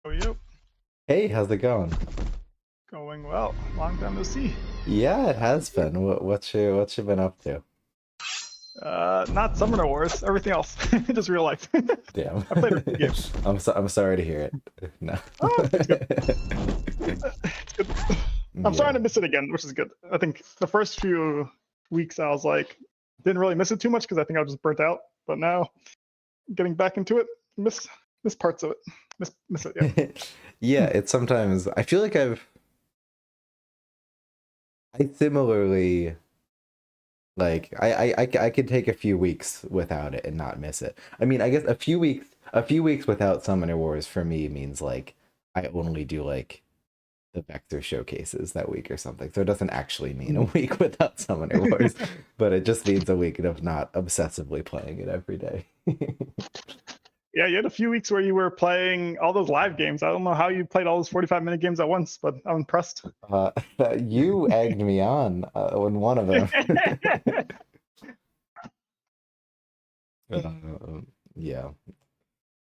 Oh, yep. Hey, how's it going? Going well. Long time no see. Yeah, it has been. What you been up to? Not Summoner Wars. Everything else. Just real life. Damn. I played a few games. I'm sorry to hear it. No. Oh, it's good. It's good. I'm Yeah. starting to miss it again, which is good. I think the first few weeks I was like, didn't really miss it too much because I think I was just burnt out. But now, getting back into it, miss parts of it. Miss it. Yeah. Yeah, it's sometimes I feel like I similarly like I could take a few weeks without it and not miss it. I mean, I guess a few weeks without Summoner Wars for me means like I only do like the Vector showcases that week or something. So it doesn't actually mean a Mm. week without Summoner Wars, but it just means a week of not obsessively playing it every day. Yeah, you had a few weeks where you were playing all those live games. I don't know how you played all those 45-minute games at once, but I'm impressed. Uh, you egged me on on one of them. Yeah,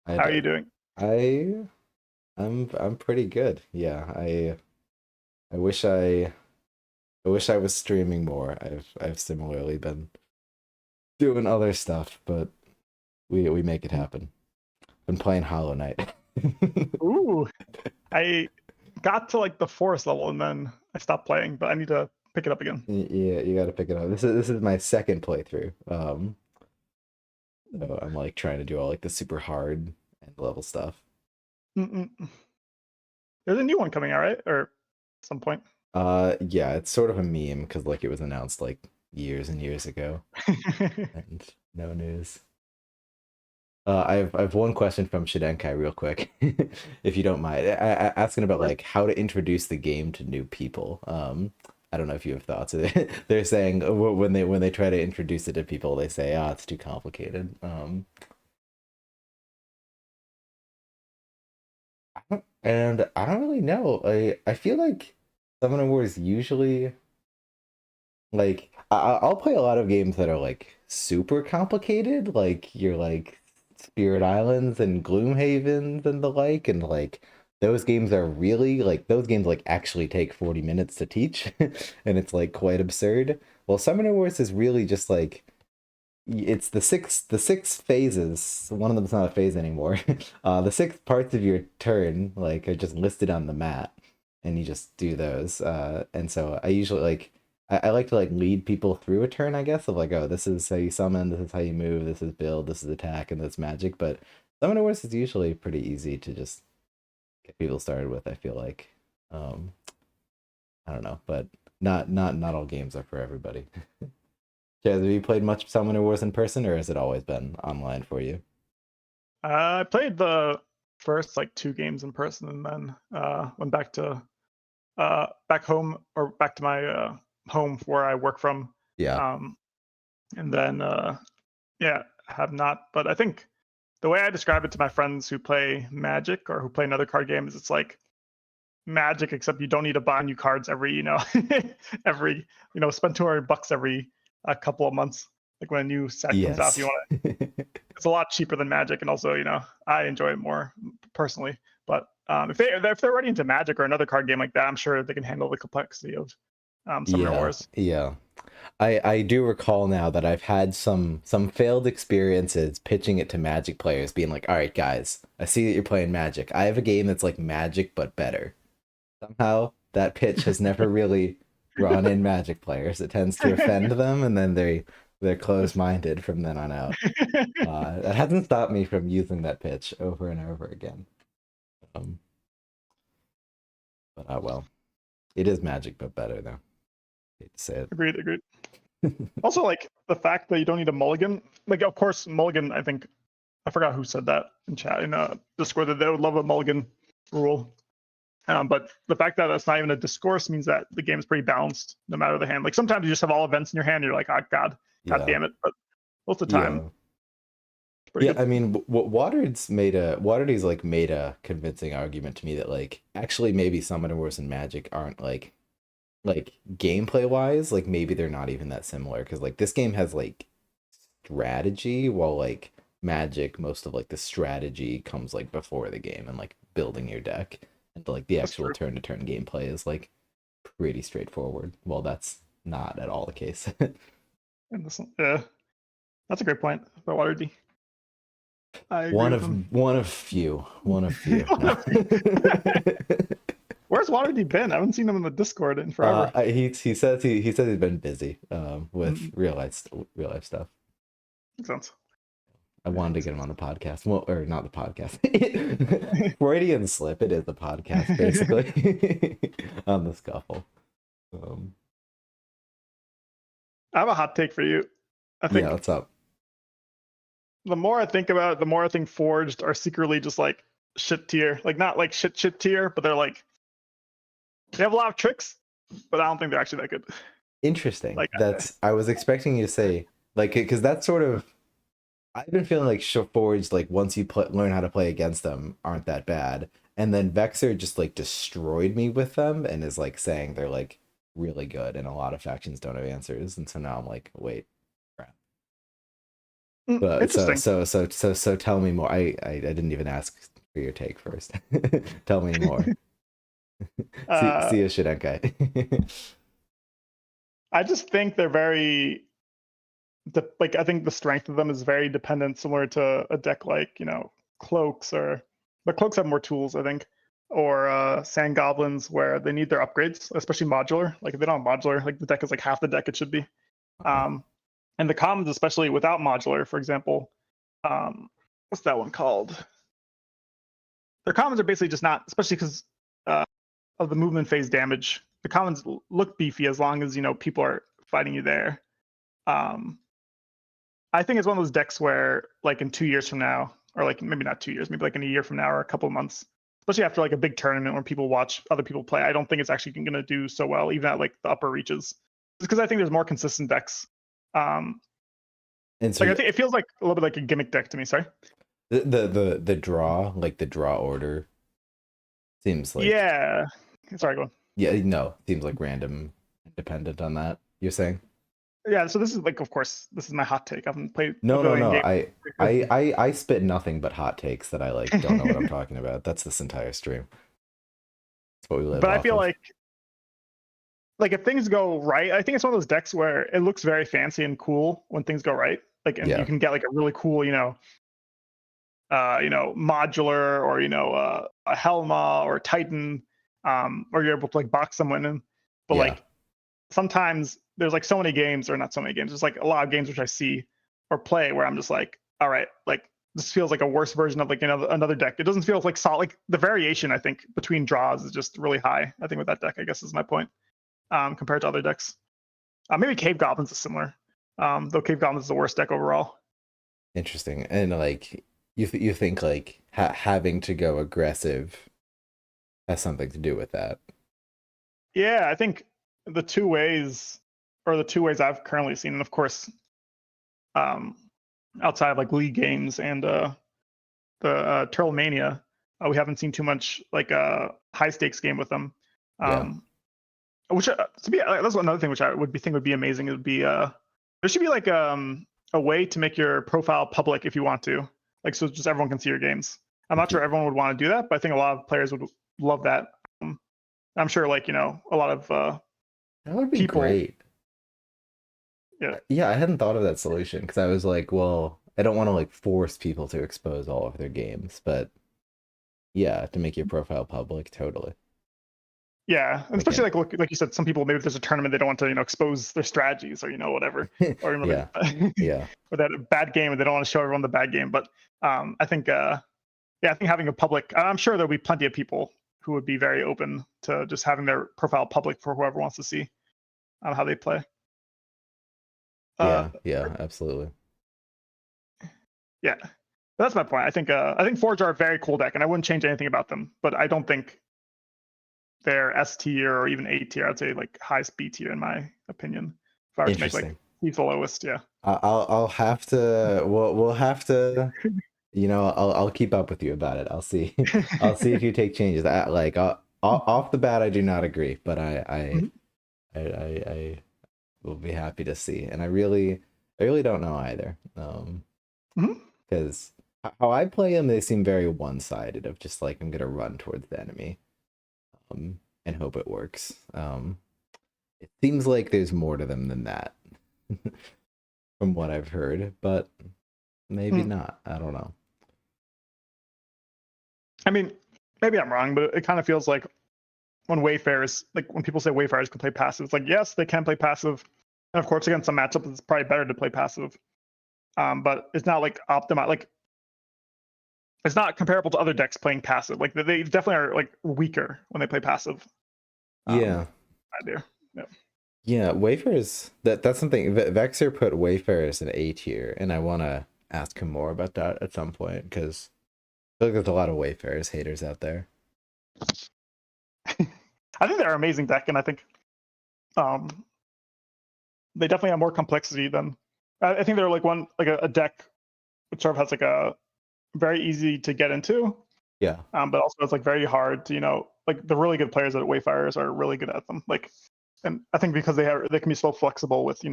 I, How are you doing? I, I'm pretty good. Yeah, I wish I wish I was streaming more. I've similarly been doing other stuff, but we make it happen. Been playing Hollow Knight. Ooh, I got to like the forest level and then I stopped playing, but I need to pick it up again. Yeah, you got to pick it up. This is my second playthrough. So I'm like trying to do all like the super hard end level stuff. Mm-mm. There's a new one coming out, right? Or some point. Yeah, it's sort of a meme because like it was announced like years and years ago, and no news. I've one question from Shidenkai real quick, if you don't mind, asking about like how to introduce the game to new people. I don't know if you have thoughts. They're saying when they try to introduce it to people, they say, "Ah, it's too complicated." And I don't really know. I feel like Summoner Wars usually like I'll play a lot of games that are like super complicated, like you're like Spirit Islands and Gloomhavens and the like, and like those games are really like those games like actually take 40 minutes to teach, and it's like quite absurd. Well, Summoner Wars is really just like it's the six phases. One of them's not a phase anymore. The six parts of your turn like are just listed on the mat, and you just do those. And so I usually like I like to like lead people through a turn, I guess, of like, oh, this is how you summon, this is how you move, this is build, this is attack, and this magic. But Summoner Wars is usually pretty easy to just get people started with. I feel like, um, I don't know, but not all games are for everybody. Yeah, have you played much Summoner Wars in person, or has it always been online for you? I played the first like two games in person and then went back to back home or back to my home where I work from. Yeah. Um, and then yeah, have not. But I think the way I describe it to my friends who play Magic or who play another card game is it's like Magic, except you don't need to buy new cards every, every, spend $200 every a couple of months. Like when a new set comes out, if you Yes. want to, it's a lot cheaper than Magic, and also, I enjoy it more personally. But if they're already into Magic or another card game like that, I'm sure they can handle the complexity of Summoner Yeah, Wars. yeah. I do recall now that I've had some failed experiences pitching it to Magic players, being like, "All right, guys, I see that you're playing Magic. I have a game that's like Magic but better." Somehow that pitch has never really run in Magic players. It tends to offend them, and then they're closed-minded from then on out. That hasn't stopped me from using that pitch over and over again. Um, but well, it is Magic but better though. Hate to say Agreed, agreed. it. Also, like the fact that you don't need a mulligan. Like, of course, mulligan. I think I forgot who said that in chat in Discord that they would love a mulligan rule. But the fact that that's not even a discourse means that the game is pretty balanced, no matter the hand. Like sometimes you just have all events in your hand, and you're like, oh god Yeah, damn it. But most of the time, yeah. it's pretty Yeah, good. I mean, Waterde's like made a convincing argument to me that like actually maybe Summoner Wars and Magic aren't like gameplay wise, like maybe they're not even that similar because like this game has like strategy while like Magic most of like the strategy comes like before the game and like building your deck, and like the That's actual true. turn-to-turn gameplay is like pretty straightforward. Well, that's not at all the case. And this, yeah, that's a great point about Waterdeep. I agree with him. One of few. One of few. What No. a feat. Where's Waterdeep been? I haven't seen him in the Discord in forever. He says he's been busy with Mm, real life stuff. makes sense. I Yeah, wanted to makes get him sense. on the podcast. Well, or not the podcast. Freudian slip. It is the podcast, basically. On the scuffle. Um, I have a hot take for you. I yeah, think what's up? the more I think about it, the more I think Forged are secretly just like shit tier. Like not like shit tier, but they're like they have a lot of tricks, but I don't think they're actually that good. Interesting. Like That's I was expecting you to say like because that's sort of I've been feeling like Forged like once you learn how to play against them aren't that bad, and then Vexer just like destroyed me with them and is like saying they're like really good, and a lot of factions don't have answers, and so now I'm like, wait, crap. But interesting. so tell me more. I didn't even ask for your take first. Tell me more. Uh, See you, Shidenkai. I just think they're very like I think the strength of them is very dependent, similar to a deck like cloaks but cloaks have more tools I think, or sand goblins where they need their upgrades, especially modular. Like if they don't have modular, like the deck is like half the deck it should be. Uh-huh. Um, and the commons, especially without modular, for example, what's that one called? Their commons are basically just not, especially because uh, of the movement phase damage. The commons look beefy as long as people are fighting you there. Um, I think it's one of those decks where, like in 2 years from now, or like maybe not 2 years, maybe like in a year from now or a couple of months, especially after like a big tournament where people watch other people play, I don't think it's actually going to do so well, even at like the upper reaches. Just because I think there's more consistent decks. Um, And like I so think it feels like a little bit like a gimmick deck to me. Sorry. the draw, like the draw order, seems like Yeah. Sorry, go on. yeah, no, seems like random, dependent on that. You're saying? Yeah. So this is like, of course, this is my hot take. I haven't played a No, no, billion no. games. I spit nothing but hot takes that I like don't know what I'm talking about. That's this entire stream. That's what we live But I off feel of. like if things go right, I think it's one of those decks where it looks very fancy and cool when things go right. Like, and you Yeah, can get like a really cool, modular or a Helma or Titan, or you're able to like box someone in. But yeah. like sometimes there's like so many games, or not so many games. There's like a lot of games which I see or play where I'm just like, all right, like this feels like a worse version of like another deck. It doesn't feel like solid. Like the variation I think between draws is just really high. I think with that deck, I guess is my point, compared to other decks. Maybe Cave Goblins is similar, though Cave Goblins is the worst deck overall. Interesting. And like you think like having to go aggressive has something to do with that. Yeah, I think the two ways, or the two ways I've currently seen, and of course, um, outside of like league games and the Turtle Mania, we haven't seen too much like a high stakes game with them. Yeah. Um, which to be that's another thing which I would think would be amazing. It would be there should be like a way to make your profile public if you want to, like so just everyone can see your games. I'm not sure everyone would want to do that, but I think a lot of players would love that. I'm sure like a lot of That would be people. great. Yeah. Yeah, I hadn't thought of that solution because I was like, well, I don't want to like force people to expose all of their games, but yeah, to make your profile public, totally. Yeah, and Like especially it. like you said, some people maybe if there's a tournament they don't want to expose their strategies or whatever, or remember Yeah, yeah. or that bad game and they don't want to show everyone the bad game. But I think yeah, I think having a public, I'm sure there'll be plenty of people who would be very open to just having their profile public for whoever wants to see how they play. Uh, Yeah, yeah, absolutely. yeah, that's my point. I think Forge are a very cool deck, and I wouldn't change anything about them. But I don't think they're S tier or even A tier. I'd say like highest B tier in my opinion. If I were to make like Interesting. he's the lowest, yeah. I'll have to we'll have to I'll keep up with you about it. I'll see I'll see if you take changes. Like off the bat I do not agree, but Mhm. I will be happy to see. And I really don't know either. Mhm. Because how I play them, they seem very one-sided of just like I'm gonna run towards the enemy, and hope it works. It seems like there's more to them than that, from what I've heard, but maybe Hmm. not. I don't know. I mean, maybe I'm wrong, but it kind of feels like when Wayfarers, like when people say Wayfarers can play passive, it's like yes, they can play passive, and of course against some matchups, it's probably better to play passive. But it's not like optimal. Like it's not comparable to other decks playing passive. Like they definitely are like weaker when they play passive. Yeah, I do. Yeah. yeah. Wayfarers. That's something. Vexer put Wayfarers in A tier, and I want to ask him more about that at some point because I feel like there's a lot of Wayfarers haters out there. I think they're an amazing deck, and I think um, they definitely have more complexity than. I think they're like a deck which sort of has like a very easy to get into, Yeah, but also it's like very hard to like the really good players at Wayfarers are really good at them. Like, and I think because they can be so flexible with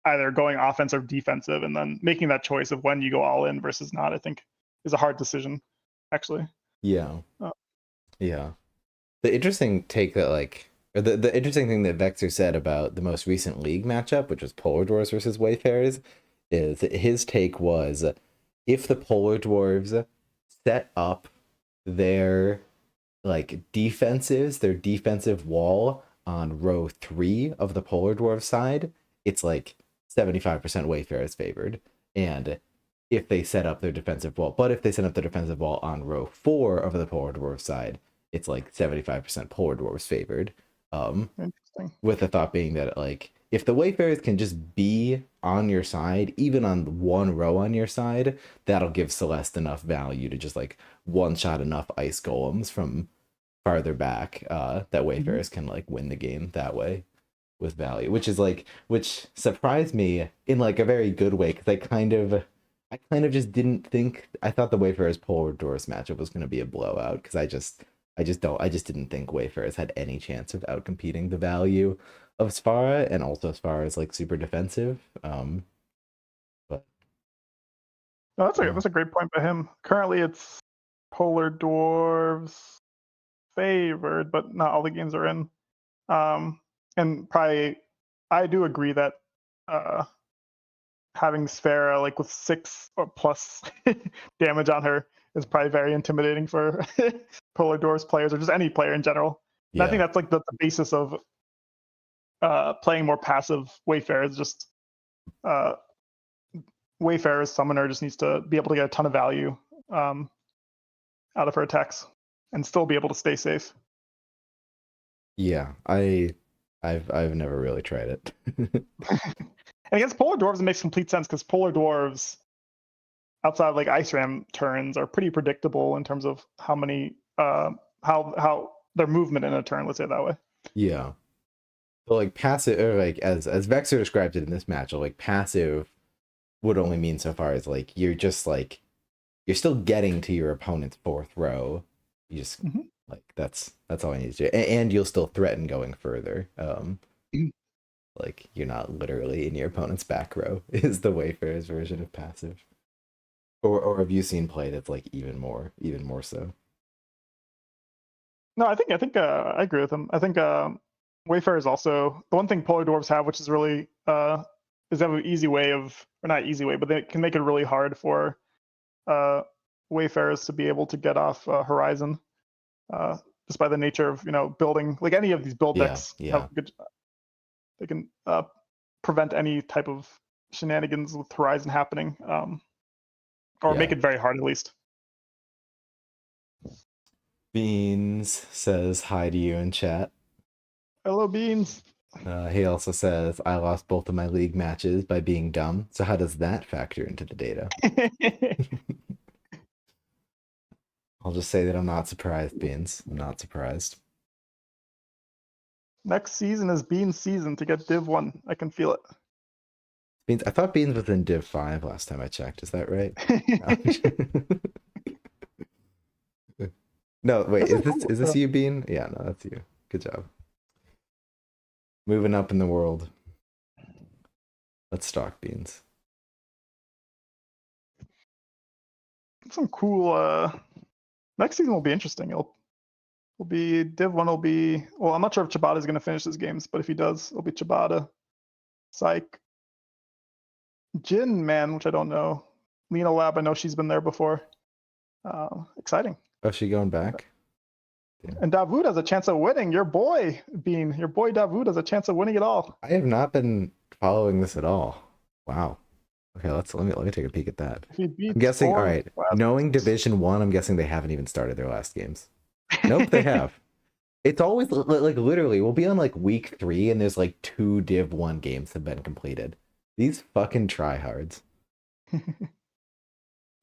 either going offensive or defensive, and then making that choice of when you go all in versus not. I think is a hard decision, actually. yeah, Uh, yeah. The interesting take that like or the interesting thing that Vexer said about the most recent league matchup, which was Polar Dwarves versus Wayfarers, is that his take was if the Polar Dwarves set up their their defensive wall on row 3 of the Polar Dwarf side, it's like 75% Wayfarers favored. And if they set up their defensive wall, but if they set up the defensive wall on row 4 of the Polar Dwarf side, it's like 75% Polar Dwarves favored. Interesting. With the thought being that like if the Wayfarers can just be on your side, even on one row on your side, that'll give Celeste enough value to just like one shot enough ice golems from farther back, that Mm-hmm. Wayfarers can like win the game that way with value, which surprised me in like a very good way because I kind of just didn't think I thought the Wayfarers Polar Dwarfs matchup was going to be a blowout because I just didn't think Wayfarers had any chance of outcompeting the value of Sfara and also Sfara's like super defensive. But No, that's a yeah, that's a great point by him. Currently, it's Polar Dwarves favored, but not all the games are in. Um, and probably, I do agree that uh, having Sfera like with 6 or plus damage on her is probably very intimidating for Polar Dwarves players or just any player in general. And I think yeah, that's like the basis of playing more passive Wayfarers. Just uh, Wayfarer's summoner just needs to be able to get a ton of value um, out of her attacks and still be able to stay safe. yeah. I've never really tried it. And against Polar Dwarves, it makes complete sense because Polar Dwarves, outside of like Ice Ram turns, are pretty predictable in terms of how many, how their movement in a turn. Let's say it that way. Yeah. But like passive or like as Vexer described it in this match, like passive would only mean so far as like you're just like you're still getting to your opponent's fourth row. You just Mm-hmm. like that's all you need to do. And you'll still threaten going further. Like you're not literally in your opponent's back row is the Wayfarer's version of passive. Or have you seen play that's like even more so? No, I think I agree with him. I think Wayfarer is also the one thing Polar Dwarves have, which is really is they have an easy way of, or not easy way, but they can make it really hard for uh, Wayfarers to be able to get off Horizon, just by the nature of building. Like any of these build Yeah, decks have yeah, good, they can prevent any type of shenanigans with Horizon happening, or make yeah. it very hard at least. Beans says hi to you in chat. Hello, Beans. He also says, I lost both of my league matches by being dumb. So how does that factor into the data? I'll just say that I'm not surprised, Beans. I'm not surprised. Next season is Beans' season to get Div 1. I can feel Beans, I thought Beans was in Div 5 last time I checked. Is that right? No, it. no wait, This is is cool. this you, Bean? Yeah, no, that's you. Good job. Moving up in the world. Let's stalk Beans. some cool. Next season will be interesting. It'll will be Div 1 will be, well, I'm not sure if Chibata is going to finish his games, but if he does, it'll be Chibata, Psych, Jin Man, which I don't know, Lena Lab, I know she's been there before. Exciting. Oh, she going back? Yeah. And Davoud has a chance of winning. Your boy Davoud has a chance of winning it all. I have not been following this at all. Wow. Okay, let me take a peek at that. I'm guessing, all right, knowing Division 1, I'm guessing they haven't even started their last games. Nope, they have. It's always like literally we'll be on like week 3 and there's like 2 Div 1 games have been completed. These fucking tryhards.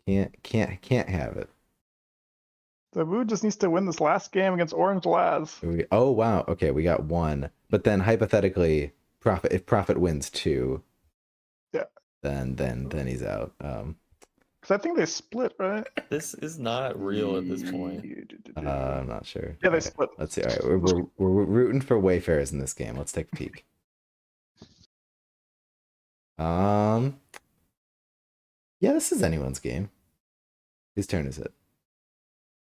can't have it. Davoud just needs to win this last game against Orange Laz. Oh wow, okay, we got 1. But then hypothetically, if Prophet wins 2, yeah, then he's out. Because I think they split, right? This is not real at this point. I'm not sure. Yeah, they split. Let's see. All right, we're rooting for Wayfarers in this game. Let's take a peek. Yeah, this is anyone's game. Whose turn is it?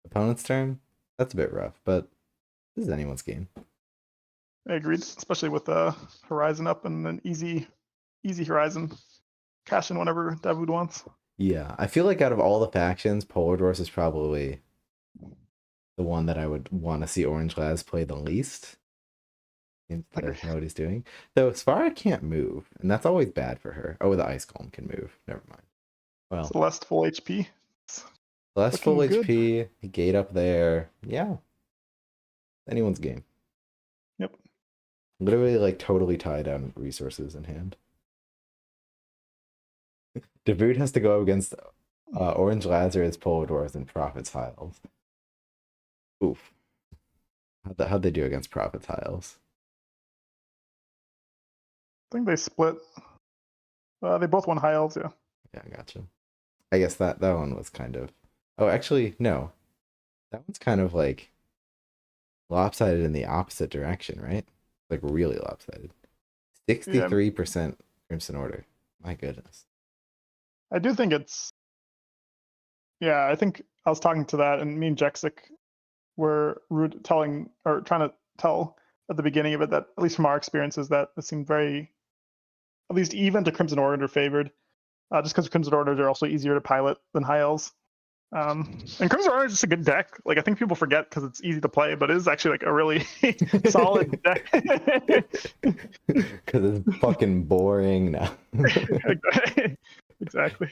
Opponent's turn? That's a bit rough, but this is anyone's game. I agreed, especially with Horizon up and an easy Horizon. Cash in whenever Davoud wants. Yeah, I feel like out of all the factions, Polar Dwarfs is probably the one that I would want to see Orange Laz play the least. Seems to know what he's doing. Though Svara can't move, and that's always bad for her. Oh, the Ice Golem can move. Never mind. Well, Celeste full HP. Celeste full HP, gate up there. Yeah. Anyone's game. Yep. Literally like totally tie down resources in hand. Davoud has to go against Orange Lazarus, Polar Dwarfs, and Prophet's Hiles. Oof. How'd they do against Prophet's Hiles? I think they split. They both won high elves, yeah. Yeah, gotcha. I guess that one was kind of... Oh, actually, no. That one's kind of like lopsided in the opposite direction, right? Like really lopsided. 63% Crimson Order. My goodness. I do think it's... Yeah, I think I was talking to that, and me and Jexic were trying to tell at the beginning of it that, at least from our experiences, that it seemed very, at least even to Crimson Order favored, just because Crimson Orders are also easier to pilot than High Elves. And Crimson Order is just a good deck. Like, I think people forget because it's easy to play, but it is actually like a really solid deck. Because it's fucking boring now. Exactly.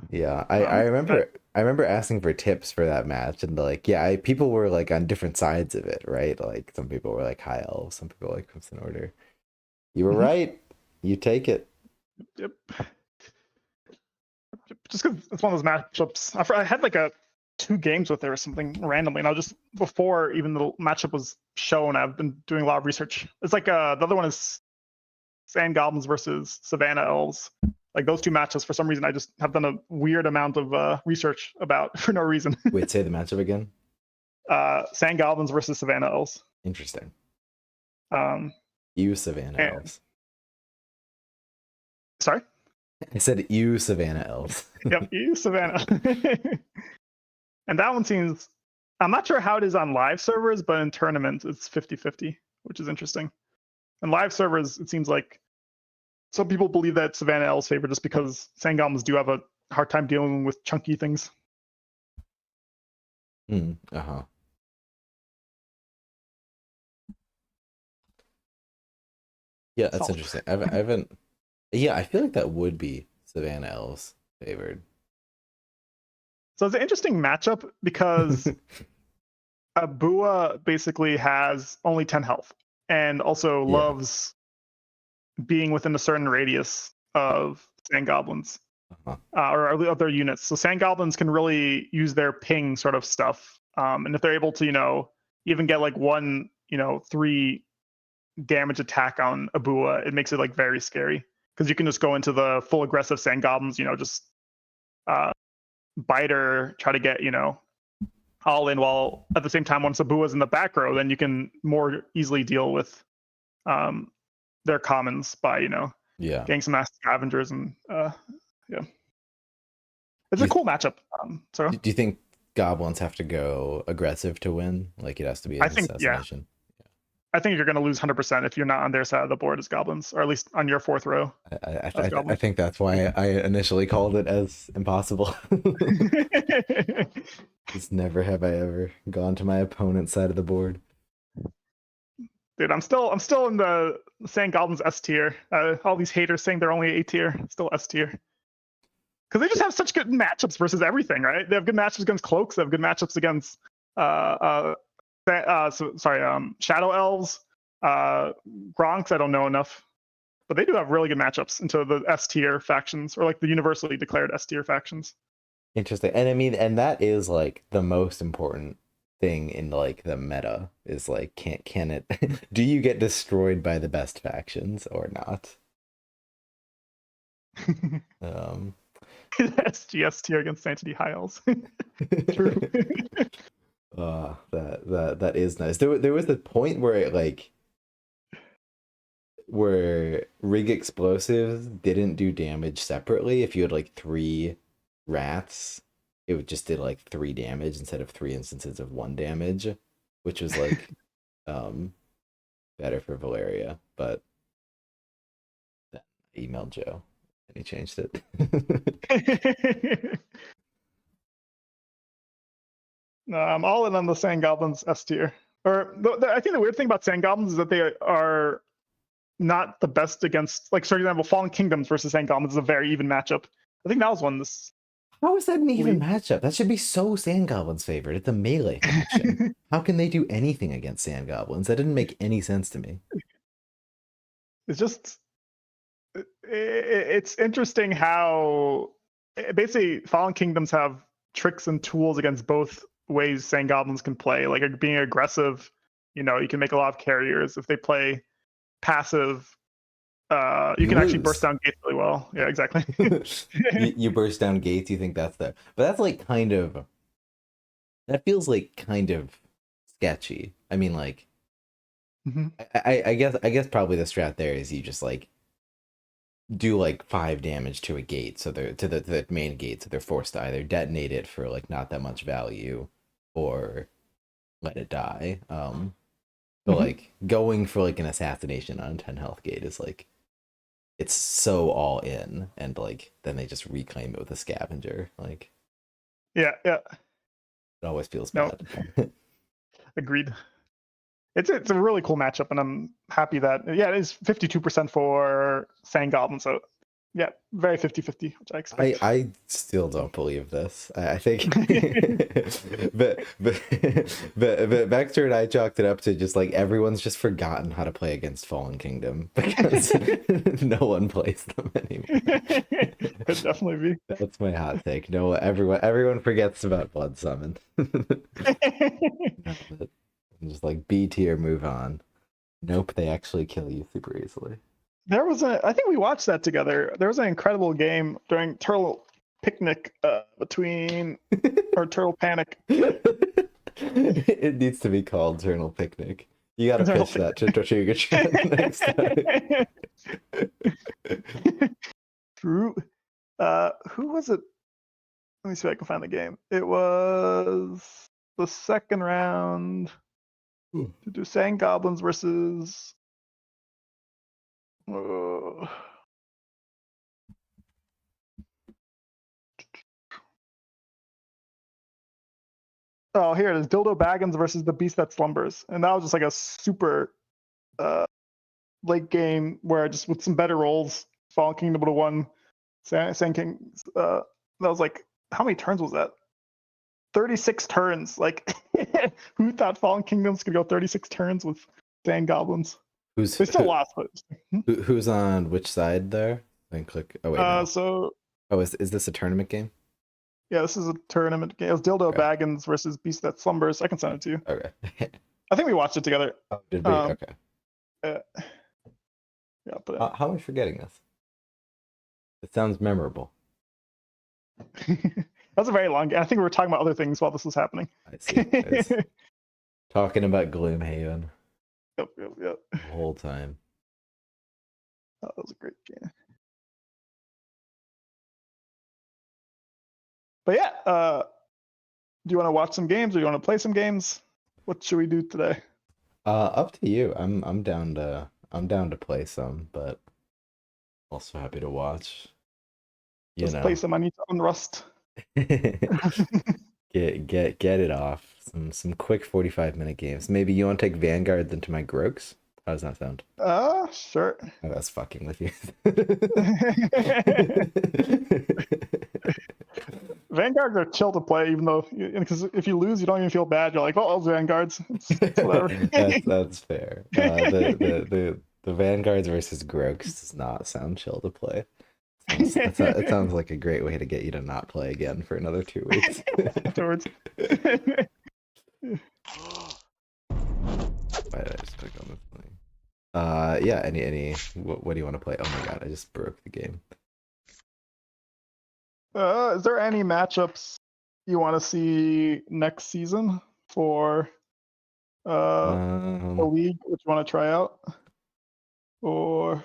Yeah, I remember asking for tips for that match, and like, yeah, people were like on different sides of it, right? Like some people were like High Elves, some people were like Crimson Order. You were right. You take it. Yep. Just because it's one of those matchups. I had like 2 games with her or something randomly, and I was just, before even the matchup was shown, I've been doing a lot of research. It's like the other one is Sand Goblins versus Savannah Elves. Like those 2 matches, for some reason, I just have done a weird amount of research about for no reason. Wait, say the matchup again. Sand Goblins versus Savannah Elves. Interesting. You Savannah Elves. Sorry? I said you Savannah Elves. Yep, you Savannah. And that one seems, I'm not sure how it is on live servers, but in tournaments it's 50-50, which is interesting. And live servers, it seems like some people believe that Savannah Elves favor just because Sand Goblins do have a hard time dealing with chunky things. Uh-huh. Yeah, that's interesting. I haven't. Yeah, I feel like that would be Savannah Elves favored. So it's an interesting matchup because Abua basically has only 10 health and also loves being within a certain radius of Sand Goblins or other units. So Sand Goblins can really use their ping sort of stuff. And if they're able to, even get like 1, 3 damage attack on Abua, it makes it like very scary because you can just go into the full aggressive Sand Goblins, just bite her, try to get, all in, while at the same time, once Abua's in the back row, then you can more easily deal with their commons by, Yeah. getting some mass scavengers, and yeah, it's Do a you, cool matchup. So do you think goblins have to go aggressive to win? Like it has to be I an think assassination. I think you're going to lose 100% if you're not on their side of the board as goblins, or at least on your fourth row as I goblins. think that's why I initially called it as impossible. Just never have I ever gone to my opponent's side of the board. Dude, I'm still in the saying goblins S tier. All these haters saying they're only A tier, still S tier. Because they just have such good matchups versus everything, right? They have good matchups against cloaks. They have good matchups against shadow elves, Gronks. I don't know enough, but they do have really good matchups into the S tier factions, or like the universally declared S tier factions. Interesting. And I mean, and that is like the most important thing in like the meta is like can it do you get destroyed by the best factions or not? Um SGS tier against Sanctity High Elves. True. that is nice. There was the point where it like where rig explosives didn't do damage separately. If you had like 3 rats, it would just did like 3 damage instead of 3 instances of 1 damage, which was like better for Valeria. But then I emailed Joe and he changed it. No, I'm all in on the Sand Goblins S tier. Or I think the weird thing about Sand Goblins is that they are not the best against, like, for example, Fallen Kingdoms versus Sand Goblins is a very even matchup. I think that was one this. How is that an even matchup? That should be so Sand Goblins' favorite. It's a melee faction. How can they do anything against Sand Goblins? That didn't make any sense to me. It's just, it's interesting how basically Fallen Kingdoms have tricks and tools against both ways Sand Goblins can play. Like being aggressive, you can make a lot of carriers. If they play passive, you can actually burst down gates really well. Yeah, exactly. you burst down gates, you think that's there. But that's like that feels like kind of sketchy. I mean, like, I guess probably the strat there is you just like do like 5 damage to a gate, so they're to the main gate, so they're forced to either detonate it for like not that much value or let it die. But like going for like an assassination on 10 health gate is like it's so all in, and like then they just reclaim it with a scavenger. Like yeah, it always feels bad. Agreed. It's a really cool matchup, and I'm happy that it is 52% for Sand Goblin, so yeah, very 50-50, which I expect. I still don't believe this. I think, but Baxter and I chalked it up to just like everyone's just forgotten how to play against Fallen Kingdom because no one plays them anymore. Could definitely be. That's my hot take. No, everyone forgets about Blood Summon. Just like B tier, move on. Nope, they actually kill you super easily. I think we watched that together. There was an incredible game during Turtle Picnic between, or Turtle Panic. It needs to be called Turtle Picnic. You gotta pitch that to Trigger Chat next time. True. Who was it? Let me see if I can find the game. It was the second round. To do Sand Goblins versus. Oh, here it is. Dildo Baggins versus the Beast That Slumbers. And that was just like a super late game where just with some better rolls, Fallen Kingdom would have won. Sand Kings. That was like, how many turns was that? 36 turns. Like, who thought Fallen Kingdoms could go 36 turns with Sand Goblins? They still lost, but who's on which side there? Then click. Oh wait. No. So. Oh, is this a tournament game? Yeah, this is a tournament game. It was Dildo Baggins versus Beast That Slumbers. I can send it to you. Okay. I think we watched it together. Oh, did we? Okay. Yeah, but how am I forgetting this? It sounds memorable. That's a very long game. I think we were talking about other things while this was happening. I see. Talking about Gloomhaven. Yep. The whole time. That was a great game. But yeah, do you want to watch some games or you want to play some games? What should we do today? Up to you. I'm down to play some, but also happy to watch. You Let's play know. some. I need to unrust. Get it off. Some quick 45-minute games. Maybe you want to take Vanguard then to my Groaks? How does that sound? Sure. Oh, that's fucking with you. Vanguards are chill to play, even though because if you lose, you don't even feel bad. You're like, oh, it's Vanguards. It's whatever. That's fair. The Vanguards versus Groaks does not sound chill to play. It sounds like a great way to get you to not play again for another 2 weeks. Afterwards. Why did I just click on this thing? Yeah, what do you want to play? Oh my god, I just broke the game. Is there any matchups you want to see next season for the league which you want to try out? Or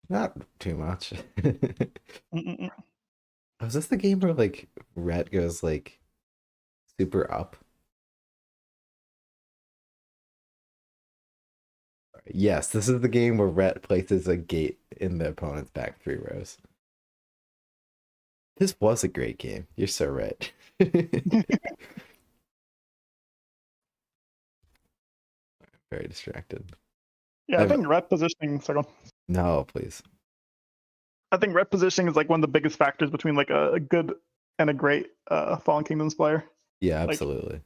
not too much. Was this the game where like Rhett goes like super up? Yes, this is the game where Rhett places a gate in the opponent's back 3 rows. This was a great game. You're so right. Very distracted. yeah, I think ret positioning. No, please. I think ret positioning is like one of the biggest factors between like a good and a great Fallen Kingdoms player. Yeah, absolutely.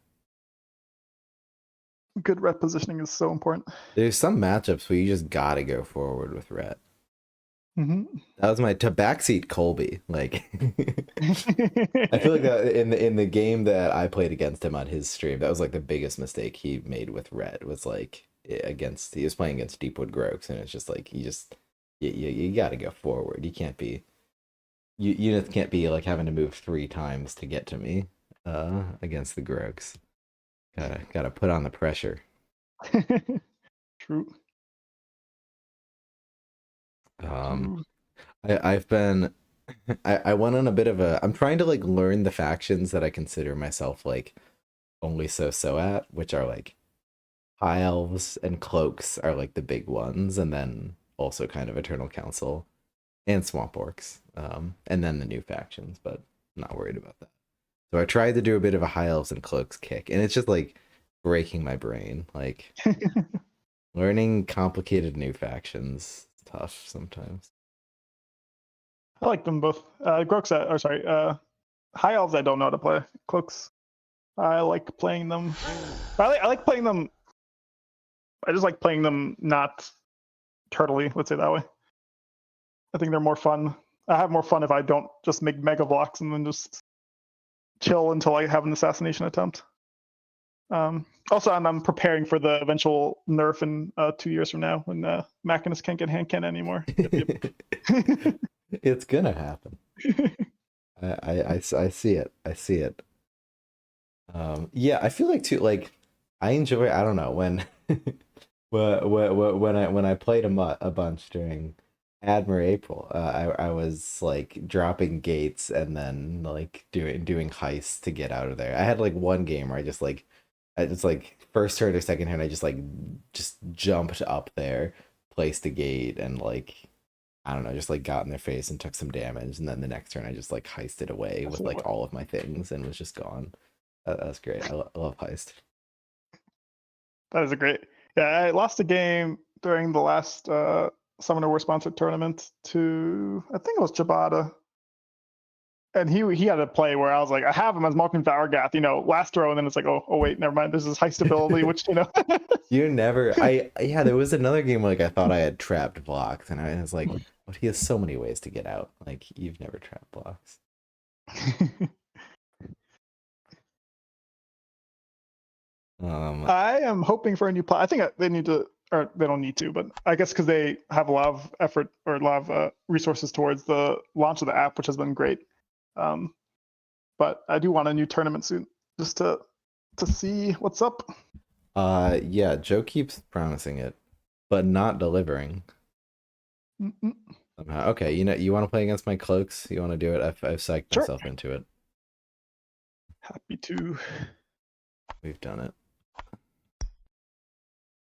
Like, good ret positioning is so important. There's some matchups where you just gotta go forward with Rhett. Mm-hmm. That was my backseat Colby. Like, I feel like that in the game that I played against him on his stream, that was like the biggest mistake he made with Rhett. Was like he was playing against Deepwood Groaks, and it's just like you got to go forward. You can't be units can't be like having to move 3 times to get to me against the Groaks. Gotta put on the pressure. True. I've been I went on a bit of I'm trying to like learn the factions that I consider myself like only so at, which are like High Elves and Cloaks are like the big ones, and then also kind of Eternal Council and Swamp Orcs, and then the new factions, but I'm not worried about that. So I tried to do a bit of a High Elves and Cloaks kick, and it's just like breaking my brain. Like learning complicated new factions is tough sometimes. I like them both. High Elves I don't know how to play. Cloaks, I like playing them. I like playing them. I just like playing them not turtly, let's say that way. I think they're more fun. I have more fun if I don't just make mega blocks and then just chill until I have an assassination attempt. Also, I'm preparing for the eventual nerf in 2 years from now when Machinus can't get hand cannon anymore. Yep. It's gonna happen. I see it. I see it. Yeah, I feel like too. Like I enjoy. I don't know when when I played a bunch during Admir April. I was like dropping gates and then like doing heists to get out of there. I had like one game where I just like first turn or second turn I just jumped up there, placed a gate, and like I don't know, just like got in their face and took some damage, and then the next turn I just like heisted away with like all of my things and was just gone. That was great. I love heist. That is a great. Yeah, I lost a game during the last Summoner War sponsored tournament to I think it was Chabada. And he had a play where I was like, I have him as Malkin Varagath, last row, and then it's like, oh wait, never mind. This is heist ability, which You never. There was another game like I thought I had trapped blocks, and I was like, but he has so many ways to get out. Like you've never trapped blocks. I am hoping for a new plot. I think they need to, or they don't need to, but I guess because they have a lot of effort or a lot of resources towards the launch of the app, which has been great. But I do want a new tournament soon, just to see what's up. Yeah, Joe keeps promising it, but not delivering. Mm-mm. Somehow. Okay, you want to play against my cloaks? You want to do it? I've psyched Sure. myself into it. Happy to. We've done it.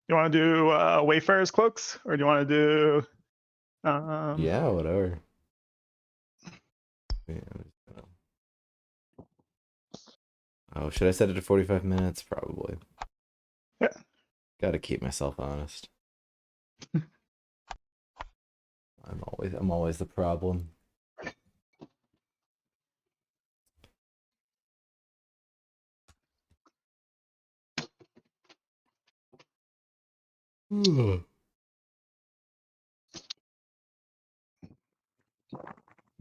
You want to do Wayfarer's cloaks, or do you want to do? Yeah, whatever. Yeah, oh, should I set it to 45 minutes? Probably. Yeah. Gotta keep myself honest. I'm always the problem.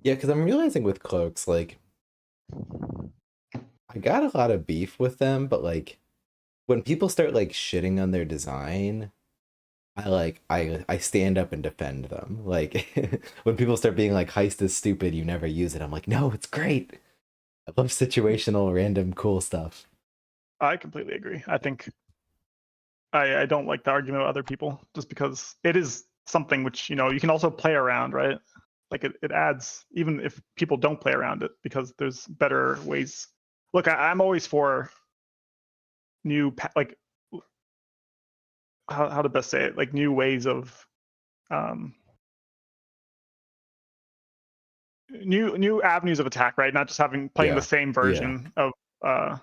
Yeah, because I'm realizing with cloaks, like, I got a lot of beef with them, but like, when people start like shitting on their design, I stand up and defend them. Like, when people start being like, heist is stupid, you never use it, I'm like, no, it's great. I love situational, random, cool stuff. I completely agree. I think I don't like the argument of other people just because it is something which you can also play around, right? Like it adds even if people don't play around it because there's better ways. Look, I'm always for new like how to best say it, like new ways of um new avenues of attack, right? Not just playing Yeah, the same yeah, version of uh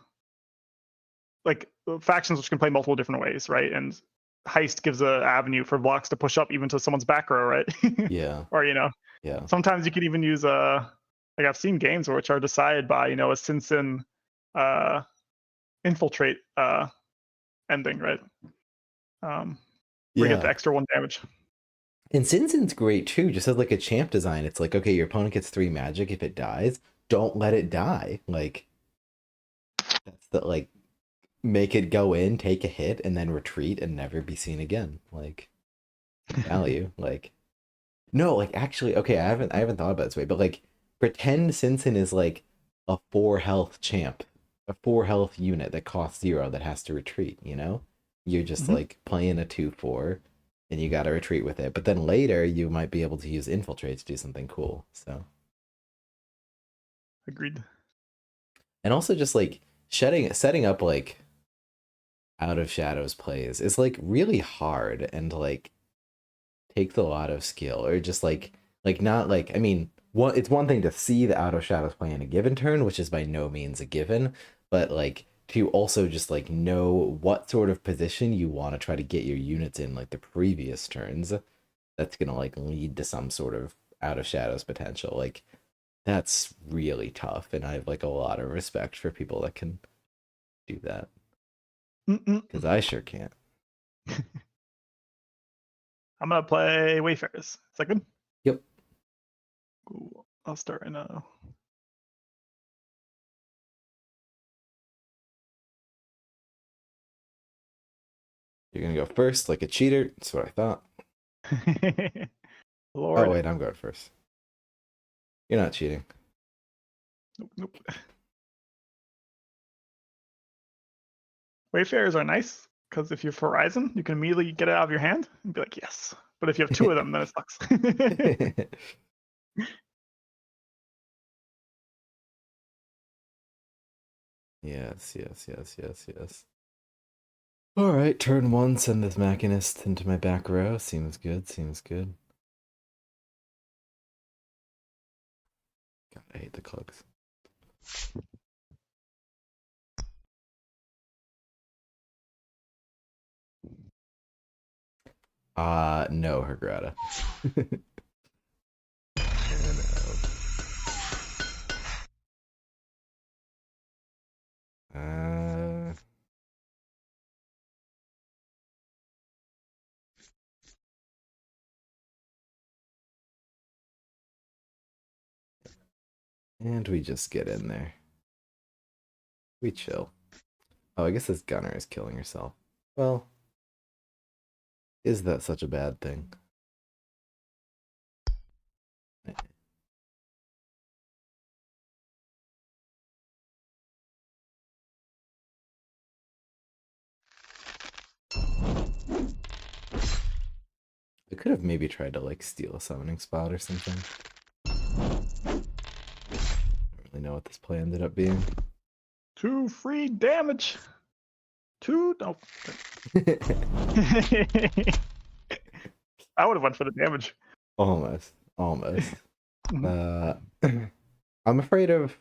like factions which can play multiple different ways, right? And heist gives a avenue for blocks to push up even to someone's back row, right? yeah, Or yeah. sometimes you could even use like I've seen games which are decided by a Sinsin uh infiltrate ending, right? Where you get Yeah. the extra 1 damage. And Sin's great too, just as like a champ design. It's like, okay, your opponent gets 3 magic. If it dies, don't let it die. Like, that's the like, make it go in, take a hit, and then retreat and never be seen again. Like, value. Like, no, like actually, okay, I haven't thought about it this way, but like, pretend Sinsin is like a 4 health champ, a 4 health unit that costs 0 that has to retreat. You're just Mm-hmm. like playing a 2/4, and you got to retreat with it. But then later, you might be able to use infiltrate to do something cool. So, Agreed. and also just like setting up like out of shadows plays is like really hard and like takes a lot of skill, or just like not like, I mean, it's one thing to see the out of shadows play in a given turn, which is by no means a given, but like to also just like know what sort of position you want to try to get your units in like the previous turns, that's gonna like lead to some sort of out of shadows potential. Like, that's really tough, and I have like a lot of respect for people that can do that, Mm-mm. because I sure can't. I'm gonna play Wayfarers. Is that good? Yep. Cool. I'll start right now. You're gonna go first like a cheater. That's what I thought. Oh Lord. wait, I'm going first. You're not cheating. Nope, nope. Wayfarers are nice because if you have Horizon, you can immediately get it out of your hand and be like, yes. But if you have 2 of them, then it sucks. Yes, yes, yes, yes, yes. All right, turn 1, send this Machinist into my back row. Seems good, seems good. God, I hate the cloaks. No, Hergrata. Uh, and we just get in there. We chill. Oh, I guess this gunner is killing herself. Well, is that such a bad thing? I could have maybe tried to like steal a summoning spot or something. I don't really know what this play ended up being. 2 free damage. 2 no. I would have went for the damage. Almost. Mhm. I'm afraid of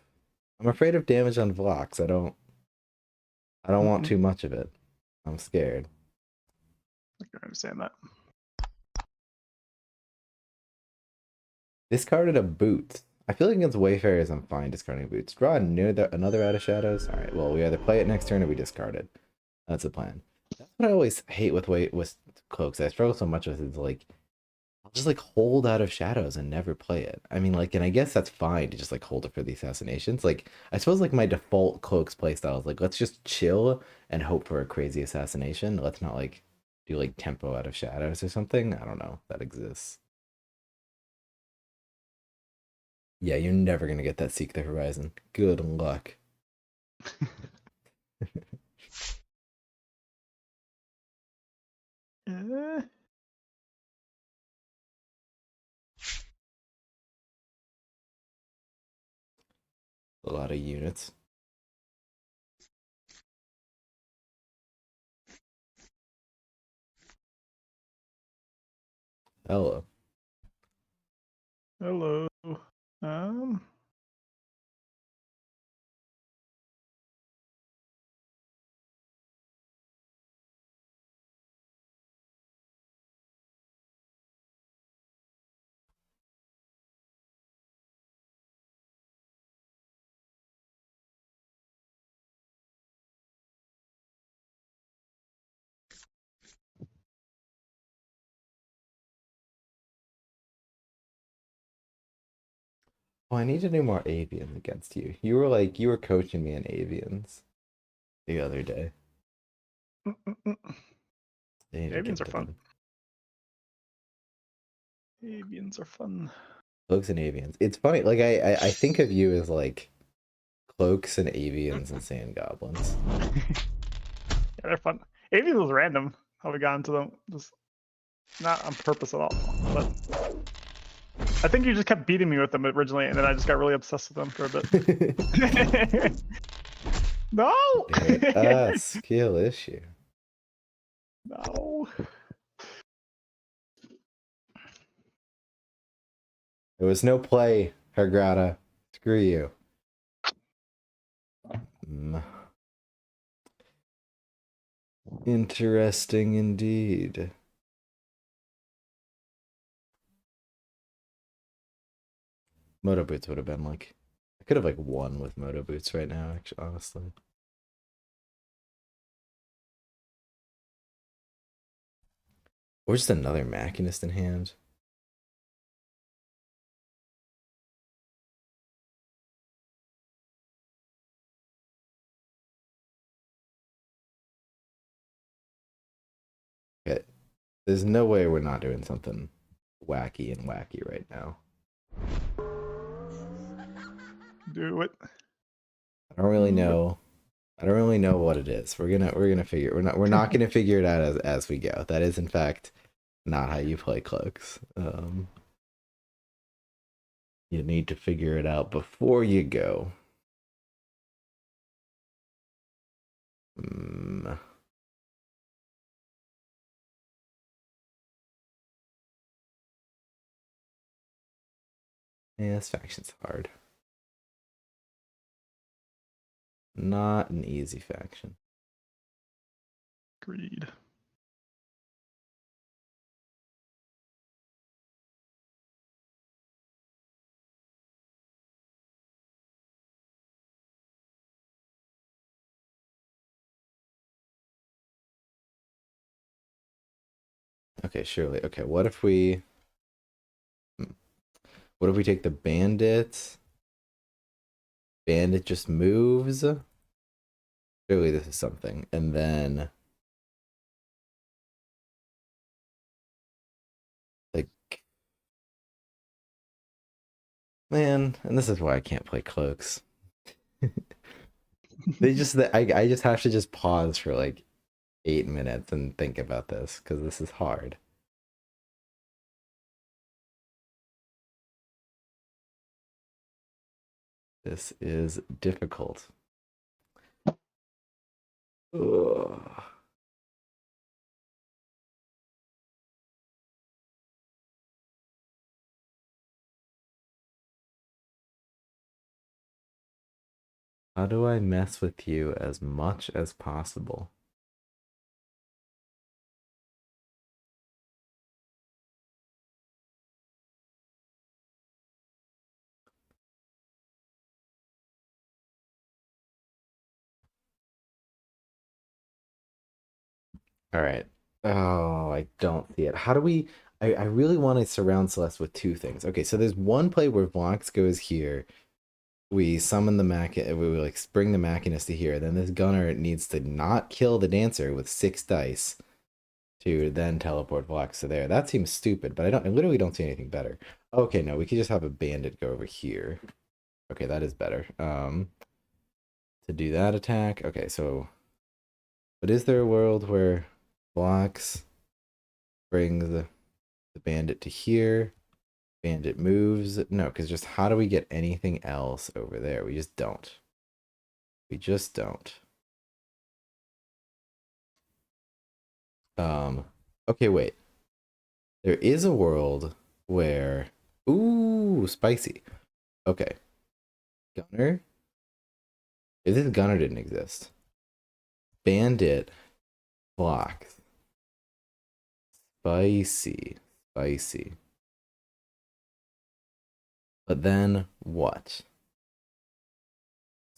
damage on blocks. I don't want too much of it. I'm scared. I can understand that. Discarded a boot. I feel like against Wayfarers I'm fine discarding boots. Draw another out of shadows. Alright, well we either play it next turn or we discard it. That's the plan. That's what I always hate with cloaks. I struggle so much with it. Is like I'll just like hold out of shadows and never play it. I mean, like, and I guess that's fine to just like hold it for the assassinations. Like, I suppose like my default cloaks playstyle is like let's just chill and hope for a crazy assassination. Let's not like do like tempo out of shadows or something. I don't know if that exists. Yeah, you're never gonna get that Seek the Horizon. Good luck. Eh. A lot of units. Hello. Hello. Oh, I need to do more avians against you. You were coaching me in avians the other day. I need to Avians get are fun. better. Avians are fun. Cloaks and avians. It's funny. Like I think of you as like cloaks and avians and sand goblins. Yeah, they're fun. Avians was random how we got into them. Just not on purpose at all. But I think you just kept beating me with them originally, and then I just got really obsessed with them for a bit. No! Skill issue. No. There was no play, Hergrata. Screw you. Interesting indeed. Moto Boots would have been like... I could have like won with Moto Boots right now, actually, honestly. Or just another Machinist in hand. Okay. There's no way we're not doing something wacky right now. Do it. I don't really know. I don't really know what it is. We're gonna figure. We're not gonna figure it out as we go. That is in fact not how you play cloaks. You need to figure it out before you go. Yeah, this faction's hard. Not an easy faction. Agreed. Okay, surely. Okay, what if we take the bandit? Bandit just moves. Surely this is something. And then like man, and this is why I can't play cloaks. I just have to just pause for like 8 minutes and think about this because this is hard. This is difficult. Ugh. How do I mess with you as much as possible? All right. Oh, I don't see it. How do we... I really want to surround Celeste with two things. Okay, so there's one play where Vox goes here. We summon the we like bring the Machinist to here. Then this Gunner needs to not kill the Dancer with 6 dice to then teleport Vox to there. That seems stupid, but I literally don't see anything better. Okay, no, we could just have a Bandit go over here. Okay, that is better. To do that attack. Okay, so... But is there a world where Vox brings the Bandit to here? Bandit moves. No, because just how do we get anything else over there? We just don't. We just don't. Okay, wait. There is a world where... Ooh, spicy. Okay. Gunner? If this Gunner didn't exist. Bandit blocks. Spicy. Spicy. But then what?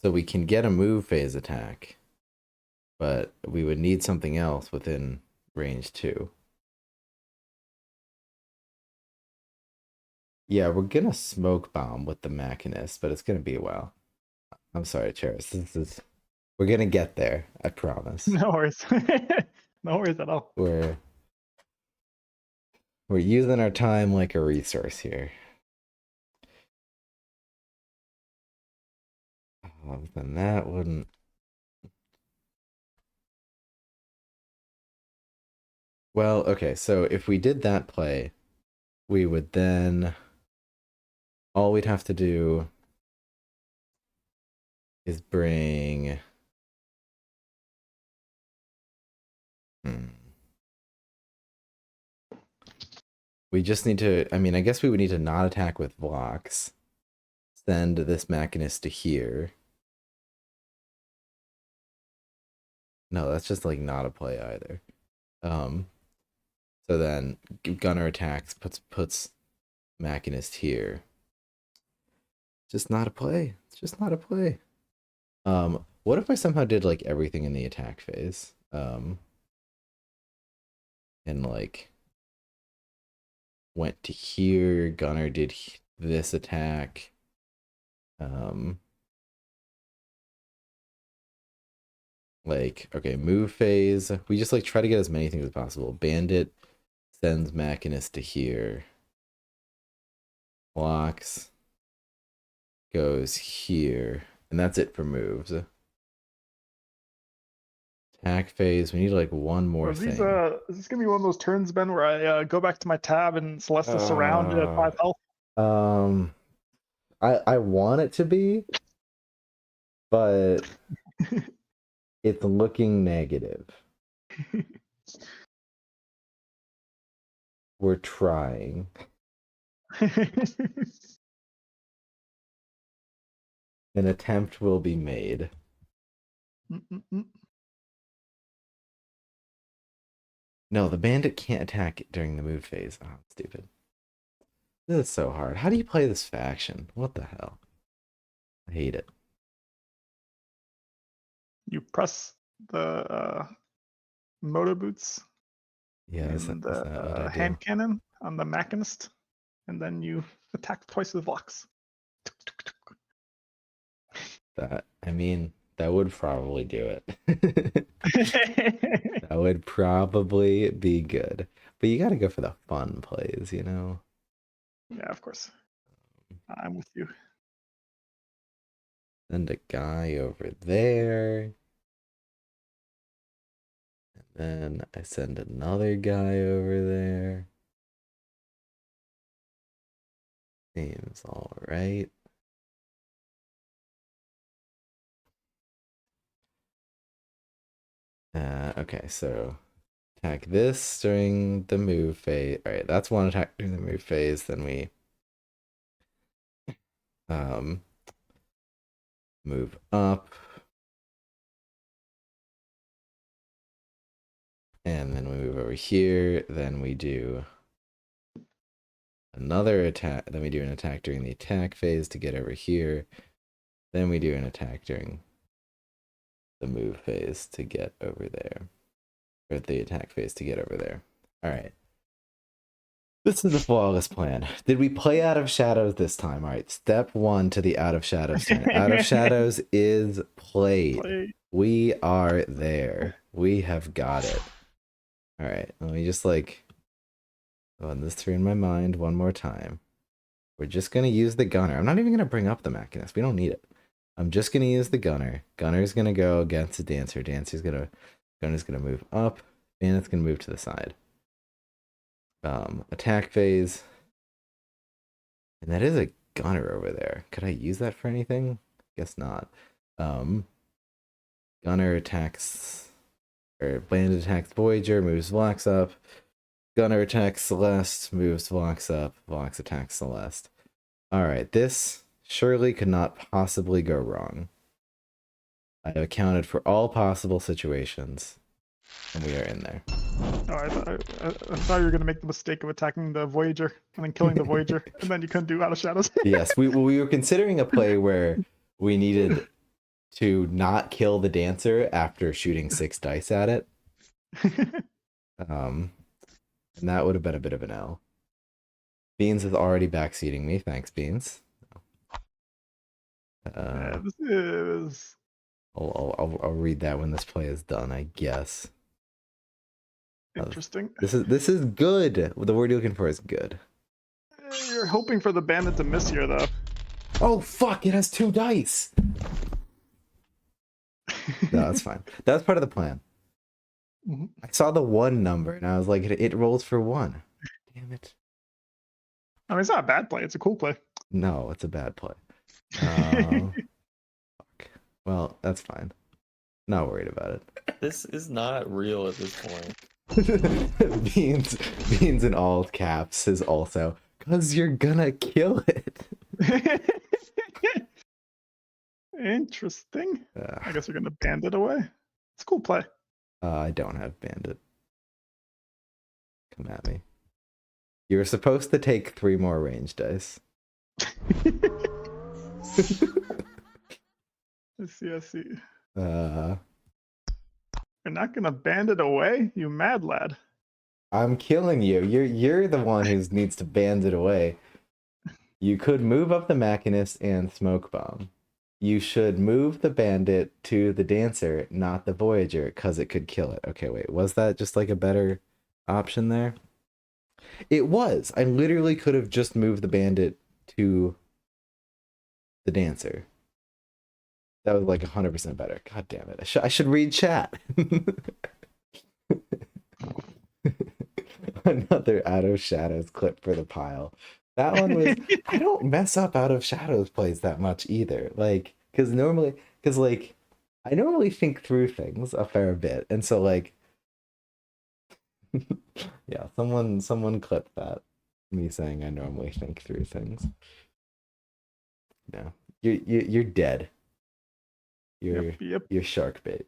So we can get a move phase attack, but we would need something else within range 2. Yeah, we're gonna smoke bomb with the Machinist, but it's gonna be a while. I'm sorry, Cherez. We're gonna get there, I promise. No worries. No worries at all. We're using our time like a resource here. Then that wouldn't... Well, okay, so if we did that play, we would then... All we'd have to do is bring... We just need to... I mean, I guess we would need to not attack with blocks. Send this Machinist to here. No, that's just like not a play either. So then Gunner attacks, puts Machinist here. Just not a play. It's just not a play. What if I somehow did like everything in the attack phase? And like went to here, Gunner did this attack. Like, okay, move phase. We just like try to get as many things as possible. Bandit sends Machinist to here. Blocks. Goes here. And that's it for moves. Attack phase. We need like one more thing. Is this gonna be one of those turns, Ben, where I go back to my tab and Celeste is surrounded at 5 health? I want it to be, but it's looking negative. We're trying. An attempt will be made. No, the Bandit can't attack during the move phase. Oh, stupid. This is so hard. How do you play this faction? What the hell? I hate it. You press the motor boots. Yeah, and the hand cannon on the Machinist, and then you attack twice with blocks. That, I mean, that would probably do it. That would probably be good. But you gotta go for the fun plays, you know? Yeah, of course. I'm with you. Send a guy over there. And then I send another guy over there. Seems alright. Okay, so attack this during the move phase. All right, that's one attack during the move phase. Then we move up. And then we move over here. Then we do another attack. Then we do an attack during the attack phase to get over here. Then we do an attack during the move phase to get over there. Or the attack phase to get over there. All right. This is a flawless plan. Did we play Out of Shadows this time? All right, step 1 to the Out of Shadows turn. Out of Shadows is played. We are there. We have got it. All right, let me just like run this through in my mind one more time. We're just going to use the gunner. I'm not even going to bring up the machinist. We don't need it. I'm just going to use the gunner. Gunner's going to go against the dancer. Gunner's going to move up. Bandit's going to move to the side. Attack phase. And that is a gunner over there. Could I use that for anything? Guess not. Gunner attacks, or Bandit attacks Voyager, moves Vox up. Gunner attacks Celeste, moves Vox up. Vox attacks Celeste. Alright, this surely could not possibly go wrong. I have accounted for all possible situations, and we are in there. Oh, I thought you were going to make the mistake of attacking the Voyager and then killing the Voyager, and then you couldn't do Out of Shadows. Yes, we were considering a play where we needed to not kill the dancer after shooting 6 dice at it. And that would have been a bit of an L. Beans is already backseating me. Thanks, Beans. Yeah, this is... I'll read that when this play is done, I guess. Interesting. This is good. The word you're looking for is good. You're hoping for the bandit to miss here, though. Oh fuck! It has 2 dice. No, that's fine. That was part of the plan. Mm-hmm. I saw the 1 number and I was like, it rolls for 1. Damn it! I mean, it's not a bad play. It's a cool play. No, it's a bad play. Fuck. Well, that's fine. Not worried about it. This is not real at this point. Beans in all caps is also, cause you're gonna kill it. Interesting. I guess we're gonna bandit away. It's a cool play. I don't have bandit. Come at me. You were supposed to take 3 more range dice. I see. You're not gonna bandit away, you mad lad. I'm killing you. You're the one who needs to bandit away. You could move up the machinist and smoke bomb. You should move the bandit to the dancer, not the Voyager, because it could kill it. Okay, wait. Was that just like a better option there? It was. I literally could have just moved the bandit to the dancer. That was like 100% better. God damn it. I should read chat. Another Out of Shadows clip for the pile. That one was... I don't mess up Out of Shadows plays that much either. Like, because I normally think through things a fair bit. And so, like... yeah, someone clipped that. Me saying I normally think through things. No. You're dead. You're shark bait.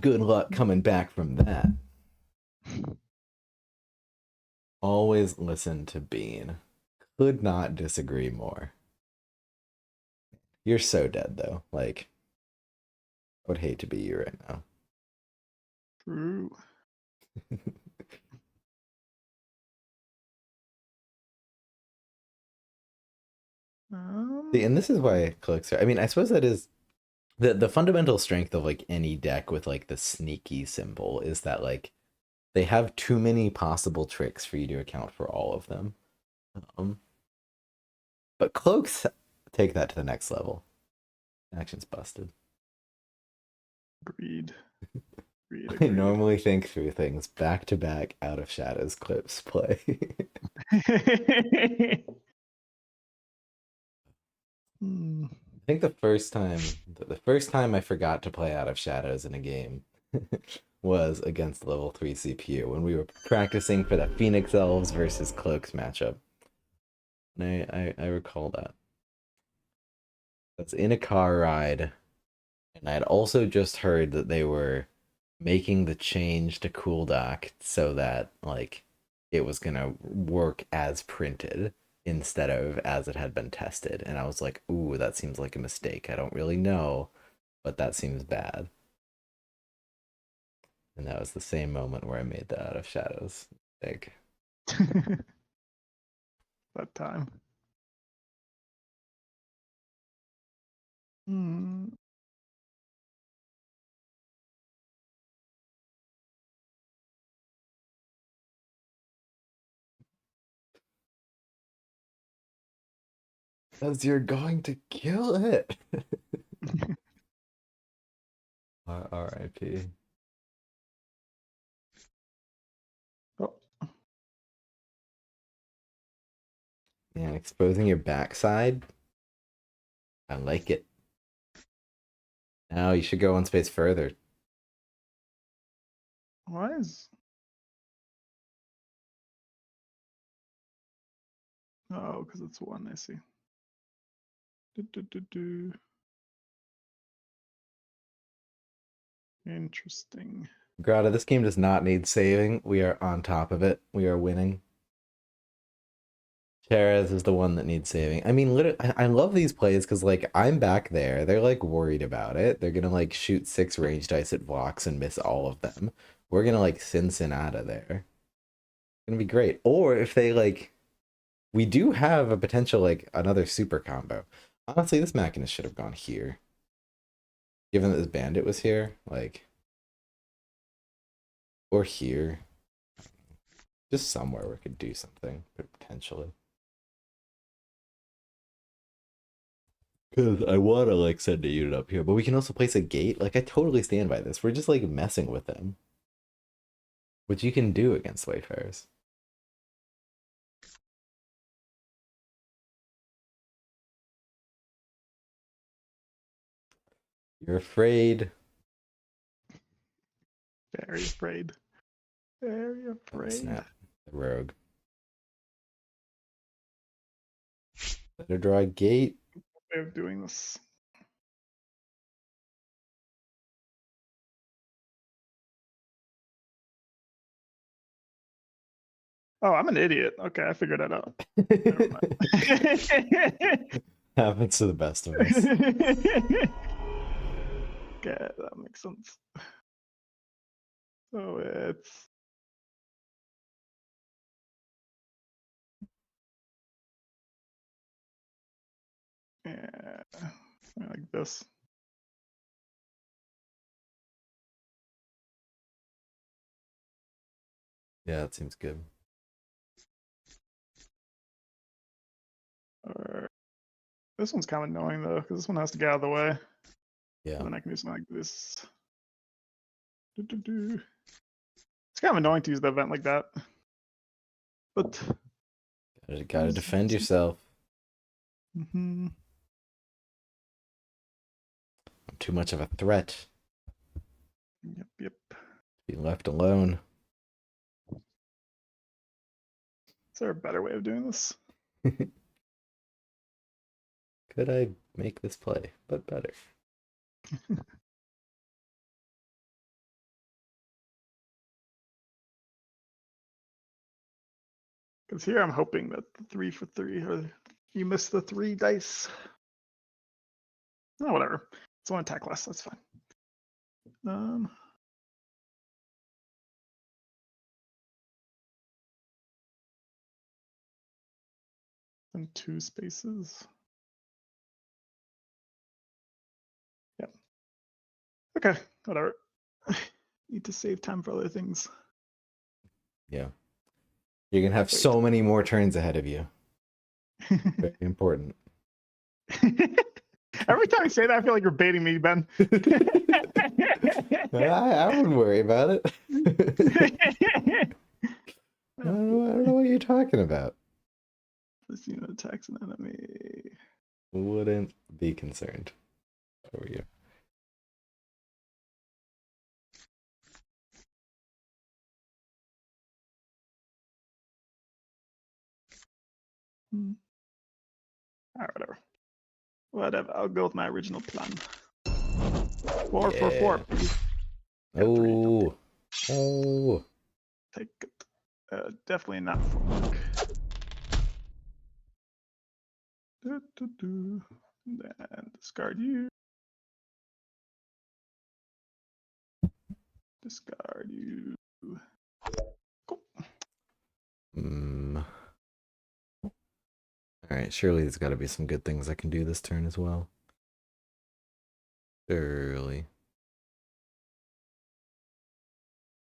Good luck coming back from that. Always listen to Bean. Could not disagree more. You're so dead though. Like, I would hate to be you right now. True. See, and this is why clicks are. I mean, I suppose that is the fundamental strength of like any deck with like the sneaky symbol is that like they have too many possible tricks for you to account for all of them. But cloaks take that to the next level. Action's busted. Agreed. I normally think through things back to back Out of Shadows clips play. Hmm. I think the first time I forgot to play Out of Shadows in a game was against level 3 CPU when we were practicing for the Phoenix Elves versus Cloaks matchup. And I recall that. That's in a car ride. And I had also just heard that they were making the change to cooldock so that like it was gonna work as printed instead of as it had been tested. And I was like, ooh, that seems like a mistake. I don't really know, but that seems bad. And that was the same moment where I made the Out of Shadows mistake. That time. Hmm. Because you're going to kill it. R.I.P. Oh, Yeah, exposing your backside. I like it. Now you should go one space further. why is? Oh, because it's one. I see. Do. Interesting. Grata, this game does not need saving. We are on top of it. We are winning. Cherez is the one that needs saving. I mean, literally, I love these plays because, like, I'm back there. They're, like, worried about it. They're gonna, like, shoot 6 range dice at blocks and miss all of them. We're gonna, like, sin out of there. It's gonna be great. Or if they, like... We do have a potential, like, another super combo. Honestly, this Machinist should have gone here. Given that this Bandit was here, like... Or here. Just somewhere we could do something, potentially. Because I want to, like, send a unit up here, but we can also place a gate. Like, I totally stand by this. We're just, like, messing with them. Which you can do against Wayfarers. You're afraid. Very afraid. Very Oh, afraid. snap. The rogue. Better draw a gate. Way of doing this. Oh, I'm an idiot. Okay, I figured that out. Happens to the best of us. Okay, that makes sense. So it's yeah, like this. Yeah, that seems good. Or this one's kind of annoying though, because this one has to get out of the way. Yeah. And then I can do something like this. It's kind of annoying to use the event like that. But Gotta defend yourself. Mm-hmm. I'm too much of a threat. Yep. Be left alone. Is there a better way of doing this? Could I make this play, but better? Because here I'm hoping that the 3 for 3, or you miss the 3 dice. Oh, whatever. It's one attack less. That's fine. And 2 spaces. Yep. Okay, whatever. Need to save time for other things. Yeah. You're gonna have so many more turns ahead of you. Very important. Every time you say that, I feel like you're baiting me, Ben. I wouldn't worry about it. I don't know what you're talking about. This unit attacks an enemy. Wouldn't be concerned over you. Alright, whatever. I'll go with my original plan. 4 for 4, Yeah. please. Yeah, 3, don't Oh. take it. Definitely not fork. Then discard you. Discard you. Cool. Alright, surely there's gotta be some good things I can do this turn as well. Surely.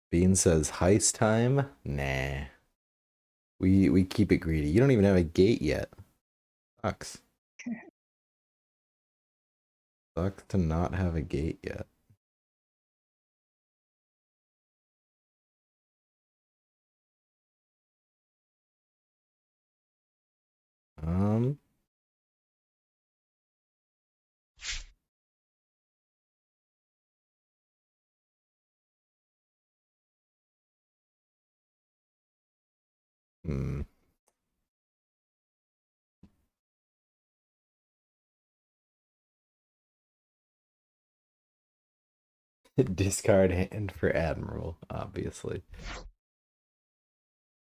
Bean says heist time? Nah. We keep it greedy. You don't even have a gate yet. Sucks. Sucks to not have a gate yet. Discard hand for Admiral, obviously.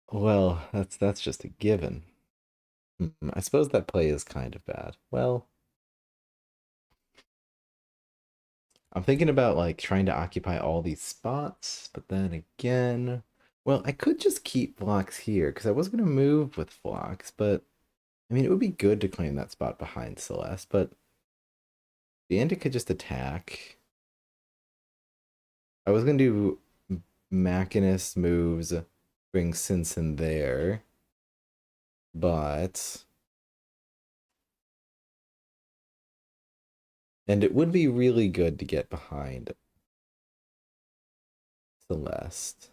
Well, that's just a given. I suppose that play is kind of bad. Well, I'm thinking about like trying to occupy all these spots, but then again, well, I could just keep blocks here because I was gonna move with blocks, but I mean it would be good to claim that spot behind Celeste, but the end it could just attack. I was gonna do Machinist moves, bring Sinsen there, but and it would be really good to get behind Celeste.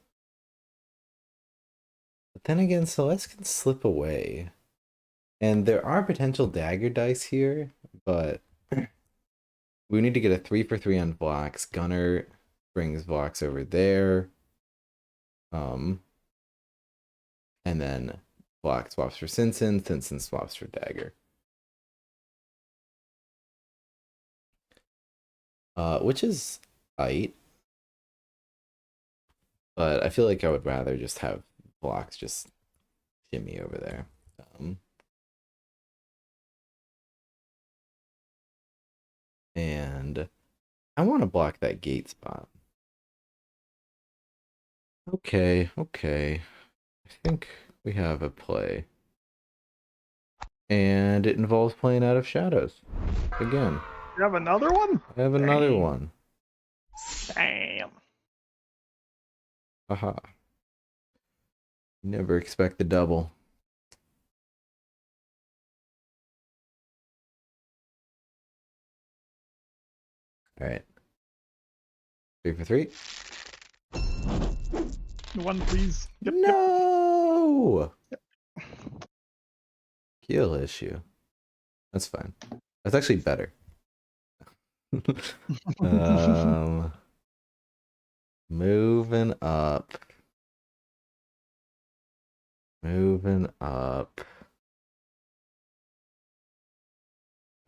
But then again, Celeste can slip away. And there are potential dagger dice here, but we need to get a 3 for 3 on blocks. Gunner brings blocks over there. And then block swaps for Sinsen, Sinsen swaps for dagger. Which is tight. But I feel like I would rather just have blocks just shimmy over there. And I want to block that gate spot. Okay. I think we have a play. And it involves playing out of shadows. Again. You have another one? I have another one. Damn. Haha. Never expect the double. Alright. 3 for 3. One, please. Yep, No! Yep. Kill issue. That's fine. That's actually better. Moving up.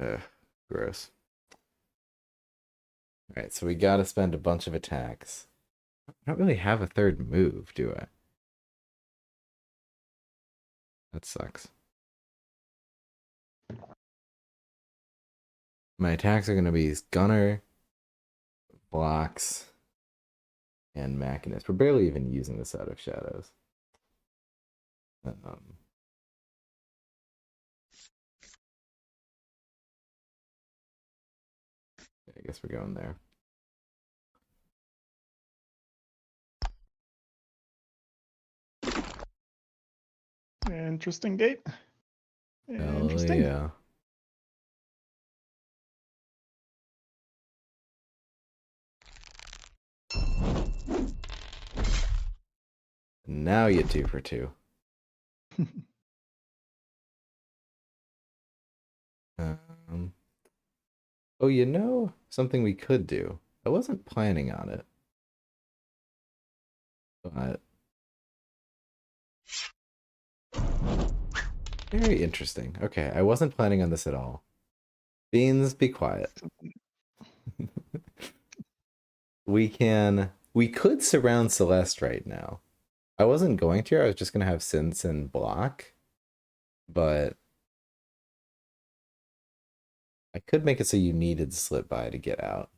Ugh, gross. Alright, so we gotta spend a bunch of attacks. I don't really have a third move, do I? That sucks. My attacks are gonna be Gunner, blocks, and Machinist. We're barely even using this out of shadows. I guess we're going there. Interesting gate. Interesting. Yeah. Now you 2 for 2. Oh, something we could do. I wasn't planning on it, but very interesting. Okay, I wasn't planning on this at all. Beans, be quiet. We could surround Celeste right now. I wasn't going to, I was just gonna have Since and block, but I could make it so you needed slip by to get out.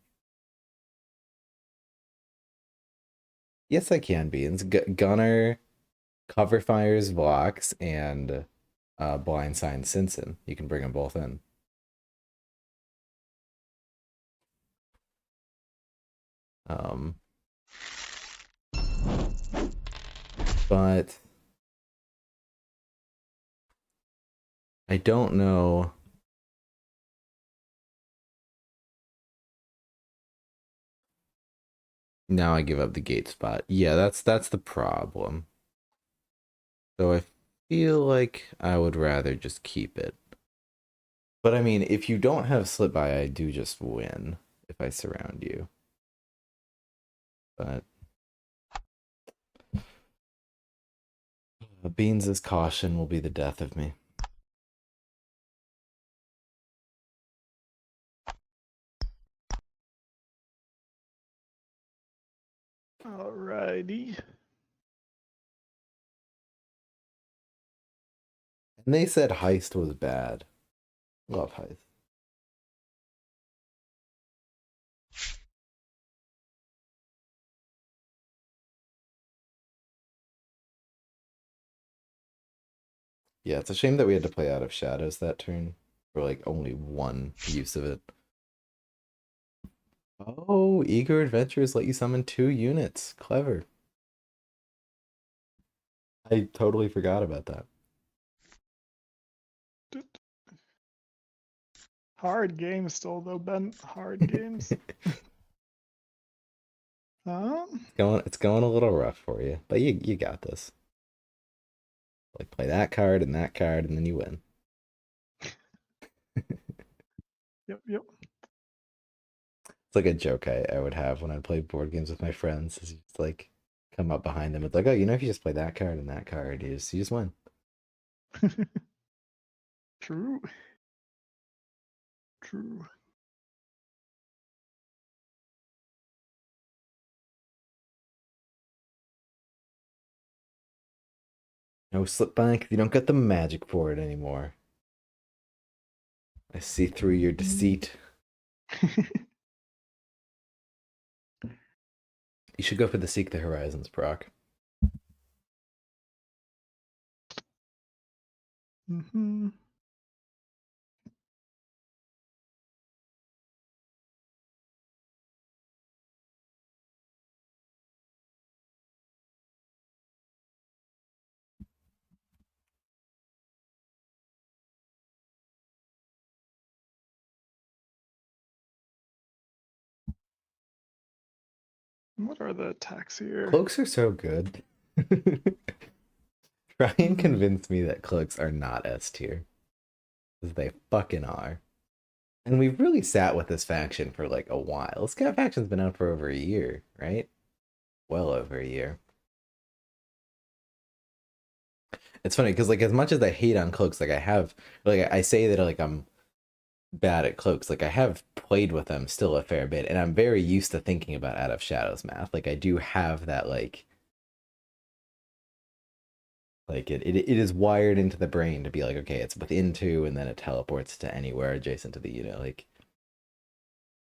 Yes, I can, Beans. Gunner, cover fires, blocks, and blind sign Sinson. You can bring them both in. But I don't know. Now I give up the gate spot. Yeah, that's the problem. So I feel like I would rather just keep it. But I mean, if you don't have slip by, I do just win if I surround you. But Beans' caution will be the death of me. Alrighty. And they said Heist was bad. Love Heist. Yeah, it's a shame that we had to play Out of Shadows that turn for like only one use of it. Oh, Eager Adventures let you summon 2 units. Clever. I totally forgot about that. Hard games still though, Ben. Hard games. It's going a little rough for you, but you got this. Like play that card, and then you win. Yep. It's like a joke I would have when I play board games with my friends. Is just like come up behind them. It's like, oh, if you just play that card and that card, you just win. True. No slip by because you don't get the magic for it anymore. I see through your deceit. You should go for the Seek the Horizons proc. Mm-hmm. What are the attacks here? Cloaks are so good. Try and convince me that cloaks are not S tier. Because they fucking are. And we've really sat with this faction for like a while. This kind faction's been out for over a year, right? Well over a year. It's funny because like as much as I hate on cloaks, like I say that like I'm bad at cloaks, like I have played with them still a fair bit, and I'm very used to thinking about Out of Shadows math. Like I do have that it is wired into the brain to be like, okay, it's within 2 and then it teleports to anywhere adjacent to the like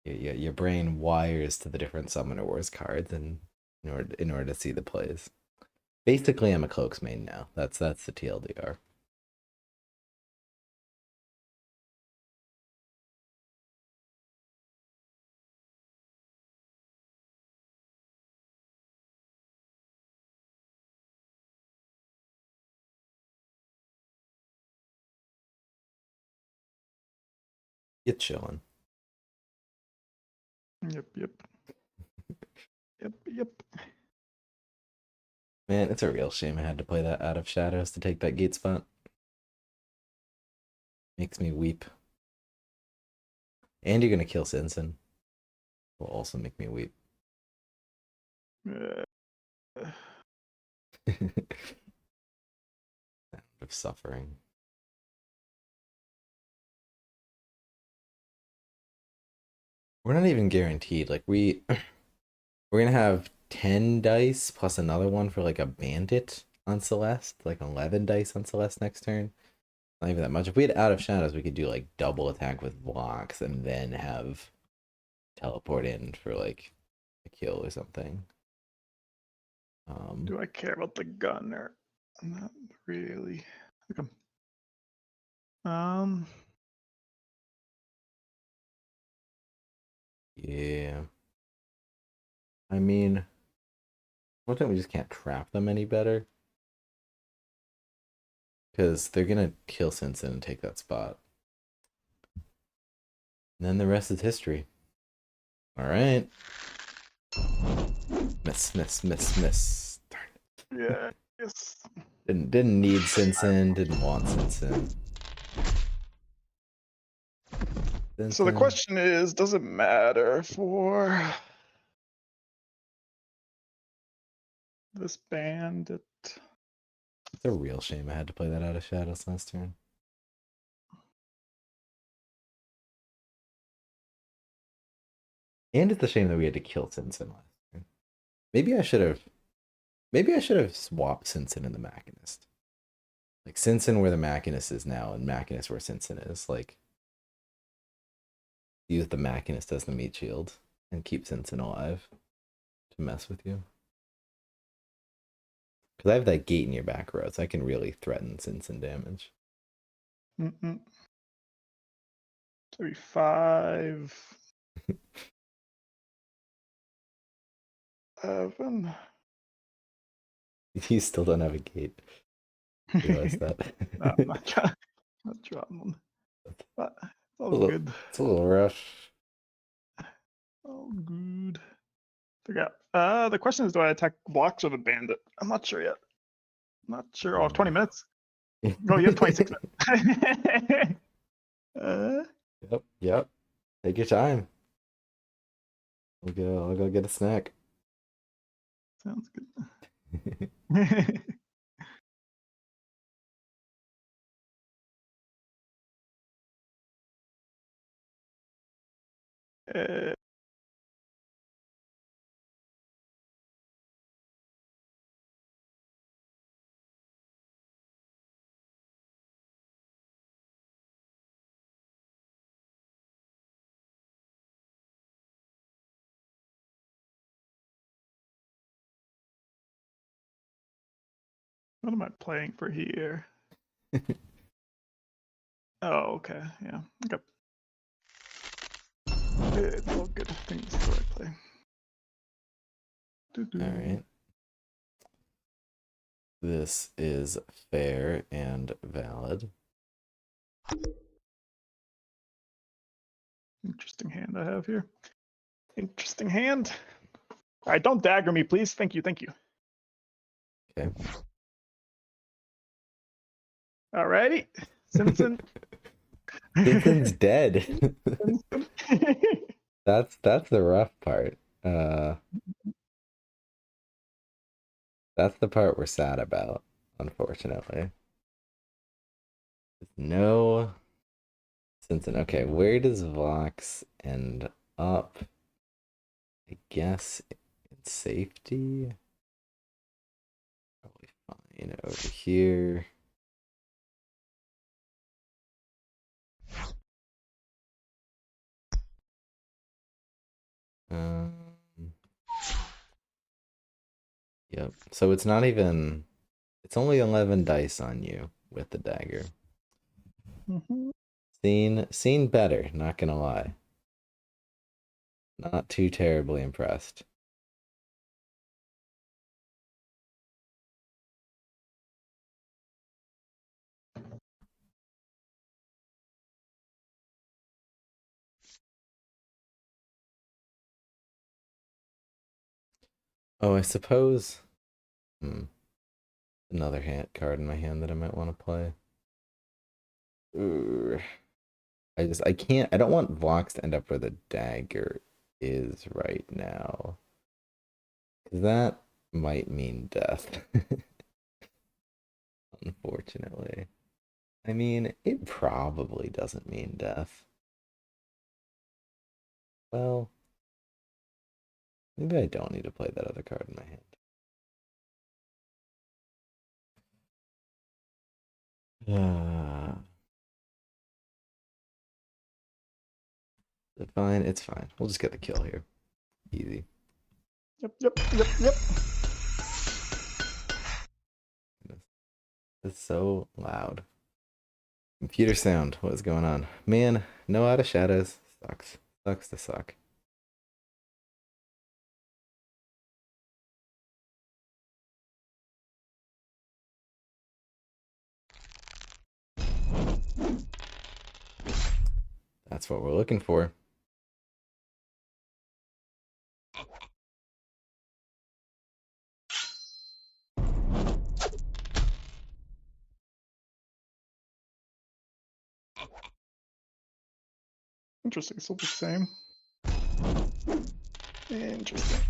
your brain wires to the different Summoner Wars cards and in order to see the plays. Basically, I'm a cloaks main now. That's the TLDR. You chilling. Yep. Man, it's a real shame I had to play that Out of Shadows to take that gate spot. Makes me weep. And you're gonna kill Sinsen. Will also make me weep. Uh, Sound of suffering. We're not even guaranteed. Like we're gonna have 10 dice plus another one for like a bandit on Celeste, like 11 dice on Celeste next turn. Not even that much. If we had Out of Shadows, we could do like double attack with blocks and then have teleport in for like a kill or something. do I care about the gun or not really? Okay. Yeah. I mean, one thing we just can't trap them any better. Because they're gonna kill Sinsen and take that spot. And then the rest is history. Alright. Miss. Darn it. Yeah. Yes. Didn't need Sinsen, didn't want Sinsen. So the question is, does it matter for this bandit? It's a real shame I had to play that Out of Shadows last turn. And it's a shame that we had to kill Sinsen last turn. Maybe I should have swapped Sinsen and the Machinist. Like Sinsen where the Machinist is now and Machinist where Sinsen is. Like use the Machinist as the meat shield and keep Sinsen alive to mess with you. Because I have that gate in your back row, so I can really threaten Sinsen damage. Maybe 5. 7. You still don't have a gate. Realize that. No, I'm not trying one. But it's all good. It's a little rough. All good. Forgot. The question is, do I attack blocks or the bandit? I'm not sure yet. Not sure. Oh, 20 minutes. Oh, you have 26 minutes. Yep. Take your time. I'll go get a snack. Sounds good. uh, what am I playing for here? Oh, okay. Yeah. Okay. It's all good things that I play. All right. This is fair and valid. Interesting hand I have here. Interesting hand. All right, don't dagger me, please. Thank you. Thank you. Okay. All righty. Simpson. Simpson's dead. That's the rough part. That's the part we're sad about, unfortunately. No Simpson. Okay, where does Vox end up? I guess in safety. Probably fine over here. Yep. So it's not even. It's only 11 dice on you with the dagger. Seen better. Not gonna lie. Not too terribly impressed. Oh, I suppose. Another hand card in my hand that I might want to play. Ooh. I can't, I don't want Vox to end up where the dagger is right now. 'Cause that might mean death. Unfortunately. I mean, it probably doesn't mean death. Well, maybe I don't need to play that other card in my hand. It's fine, it's fine. We'll just get the kill here. Easy. Yep. It's so loud. Computer sound, what is going on? Man, no out of shadows. Sucks. Sucks to suck. That's what we're looking for. Interesting. Still the same. Interesting.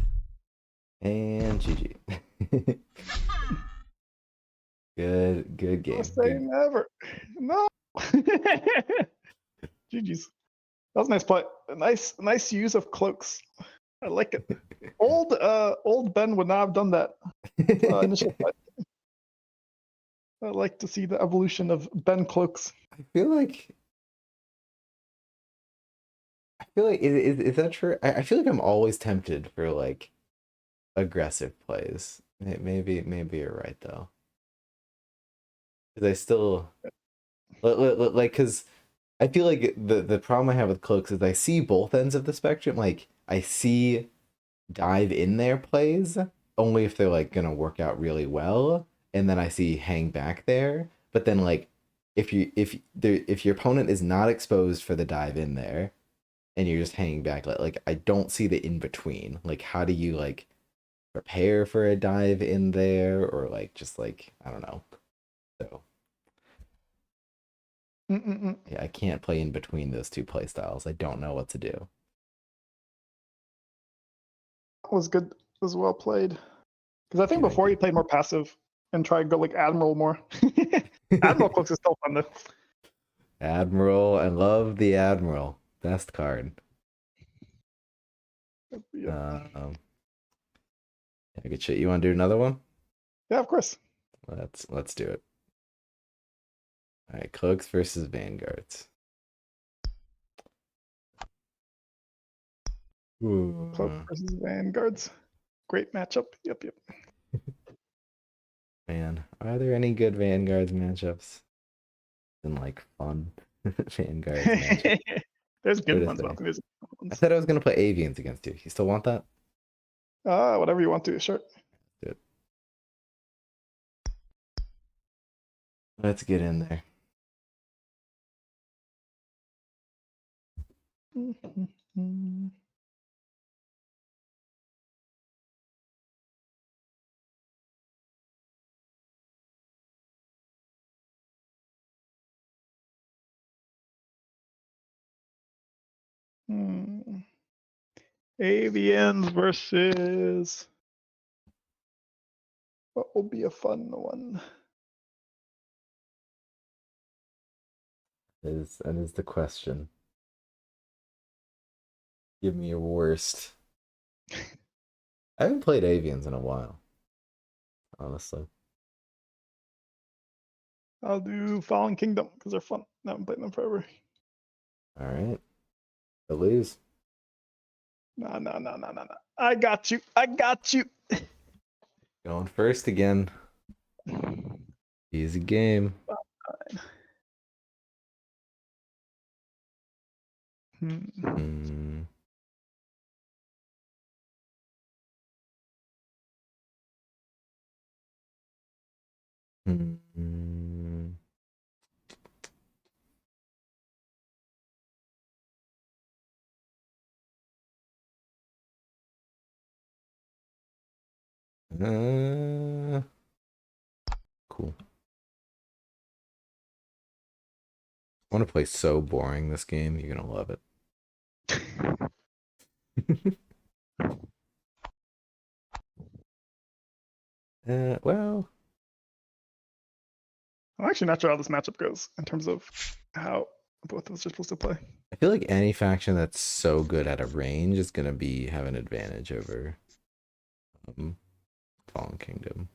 And GG. Good game. I say Good. never. No. GG's. That was a nice play. A nice use of cloaks. I like it. Old Ben would not have done that initial fight. I like to see the evolution of Ben cloaks. I feel like is that true? I feel like I'm always tempted for like aggressive plays. Maybe you're right though. Because I still like because I feel like the problem I have with cloaks is I see both ends of the spectrum. Like I see dive in there plays only if they're like gonna work out really well, and then I see hang back there. But then like if your opponent is not exposed for the dive in there, and you're just hanging back, like I don't see the in between. Like how do you like prepare for a dive in there, or like just like I don't know. So yeah, I can't play in between those two play styles. I don't know what to do. Was good. Was well played. Because I think Thank before you. he played more passive and tried to go like Admiral more. Admiral cloaks is still fun though. Admiral, I love the Admiral. Best card. Yeah. Good shit. You want to do another one? Yeah, of course. Let's do it. All right, cloaks versus vanguards. Cloak versus Vanguards. Great matchup. Yep. Man, are there any good vanguards matchups? And like fun vanguards matchups. There's good What ones, to but I say? think there's good I ones. said I was gonna play avians against you. You still want that? Whatever you want to, sure. Good. Let's get in there. Avians versus. What will be a fun one? That is the question. Give me your worst. I haven't played avians in a while, honestly. I'll do Fallen Kingdom because they're fun. I haven't played them forever. All right. Lose. No. I got you. Going first again. Easy game. Hmm. Hmm. Cool. I want to play so boring this game. You're gonna love it. Well, I'm actually not sure how this matchup goes in terms of how both of us are supposed to play. I feel like any faction that's so good at a range is gonna have an advantage over um, Fallen Kingdom.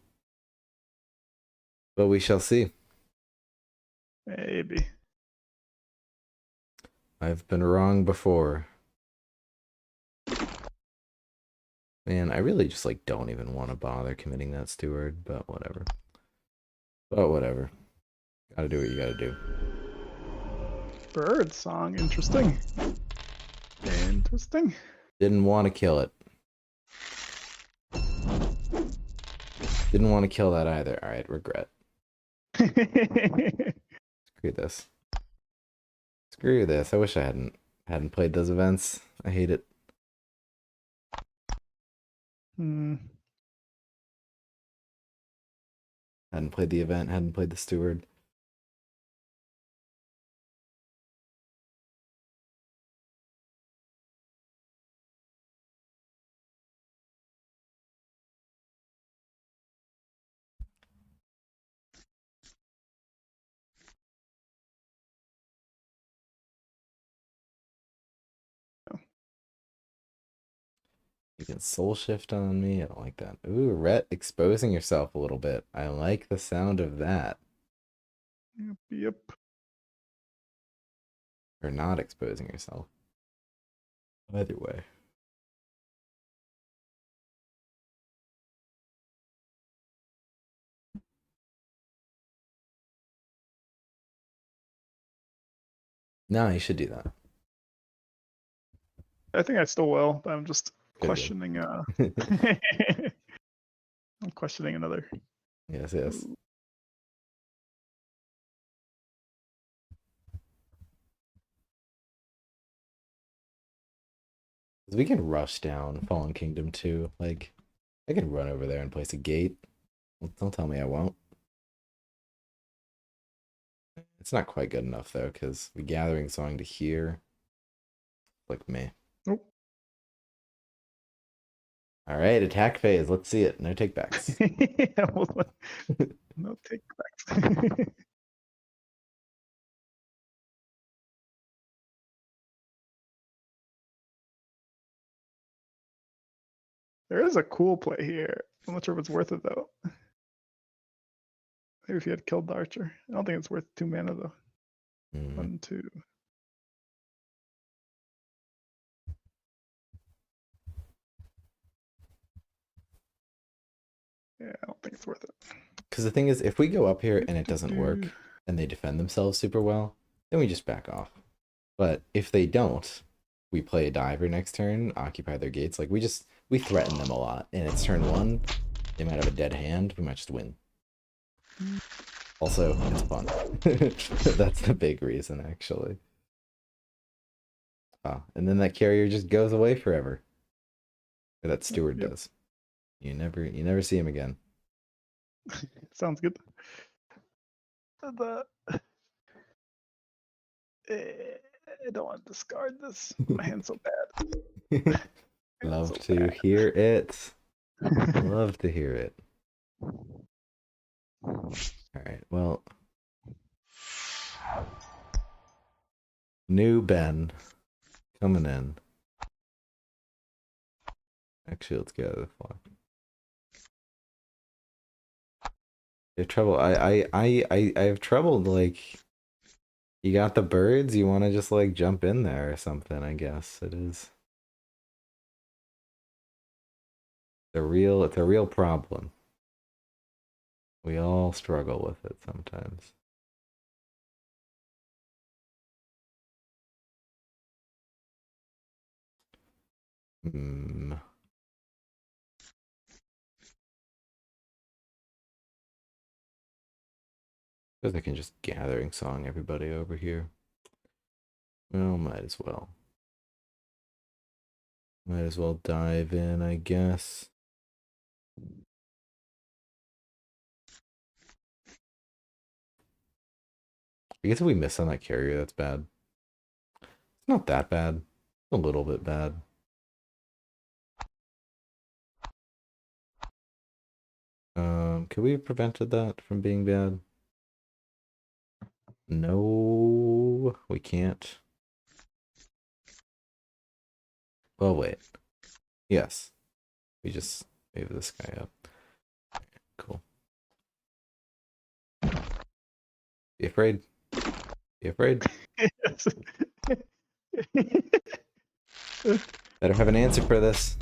But we shall see. Maybe. I've been wrong before. Man, I really just like don't even want to bother committing that steward, but whatever. But whatever. Gotta do what you gotta do. Bird song, interesting. Interesting. Didn't want to kill it. Didn't want to kill that either. Alright, regret. Screw this. Screw this. I wish I hadn't played those events. I hate it. Hadn't played the event, hadn't played the steward. You can soul shift on me. I don't like that. Ooh, Rhett exposing yourself a little bit. I like the sound of that. Yep. Or not exposing yourself. Either way. No, you should do that. I think I still will, but I'm just Good. questioning. I'm questioning another. Yes. Ooh. We can rush down Fallen Kingdom too. Like, I can run over there and place a gate. Don't tell me I won't. It's not quite good enough though, because the Gathering Song to here. Like me. Nope. Alright, attack phase. Let's see it. No takebacks. No takebacks. There is a cool play here. I'm not sure if it's worth it though. Maybe if you had killed the archer. I don't think it's worth 2 mana though. 1, 2. Yeah, I don't think it's worth it. Because the thing is, if we go up here and it doesn't work, and they defend themselves super well, then we just back off. But if they don't, we play a diver next turn, occupy their gates. Like, we threaten them a lot. And it's turn 1, they might have a dead hand, we might just win. Also, it's fun. That's the big reason, actually. Oh, and then that carrier just goes away forever. Or that steward does. You never see him again. Sounds good. I don't want to discard this. My hand's so bad. Love to hear it. Love to hear it. Alright, well. New Ben coming in. Actually, let's get out of the flock. I have trouble. I have trouble. Like, you got the birds. You want to just like jump in there or something? I guess it is. It's a real problem. We all struggle with it sometimes. Because I can just gathering song everybody over here. Well, might as well. Might as well dive in, I guess. I guess if we miss on that carrier, that's bad. It's not that bad. A little bit bad. Could we have prevented that from being bad? No, we can't. Well, wait. Yes. We just move this guy up. Cool. Be afraid. Be afraid. Better have an answer for this.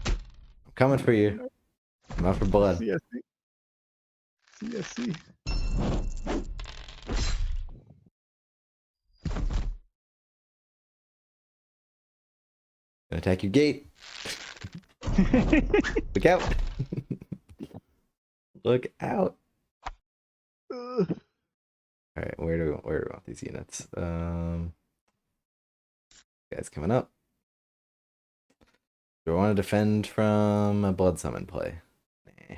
I'm coming for you. I'm out for blood. CSC. CSC. Gonna attack your gate. Look out. Look out. Alright, where do we want these units? Guys coming up. Do I want to defend from a blood summon play? Nah.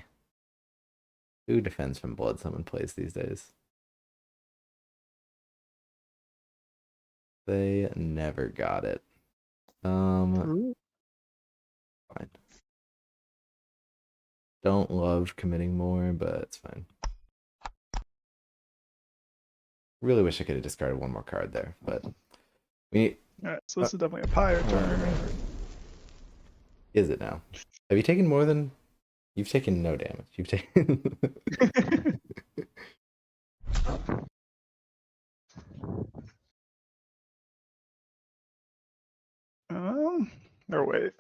Who defends from blood summon plays these days? They never got it. Fine. Don't love committing more, but it's fine. Really wish I could have discarded one more card there, but we. Alright, so this is definitely a pyre turn. Is it now? Have you taken more than? You've taken no damage. You've taken. Or wait.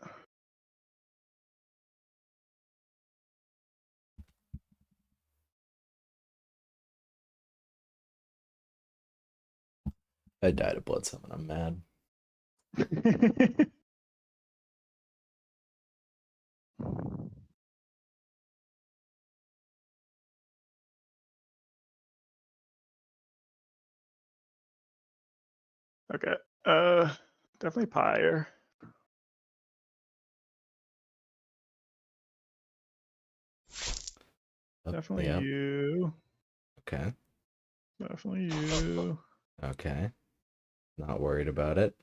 I died of blood summon. I'm mad. Okay. Definitely pyre. Definitely Yep. you. Okay. Definitely you. Okay. Not worried about it.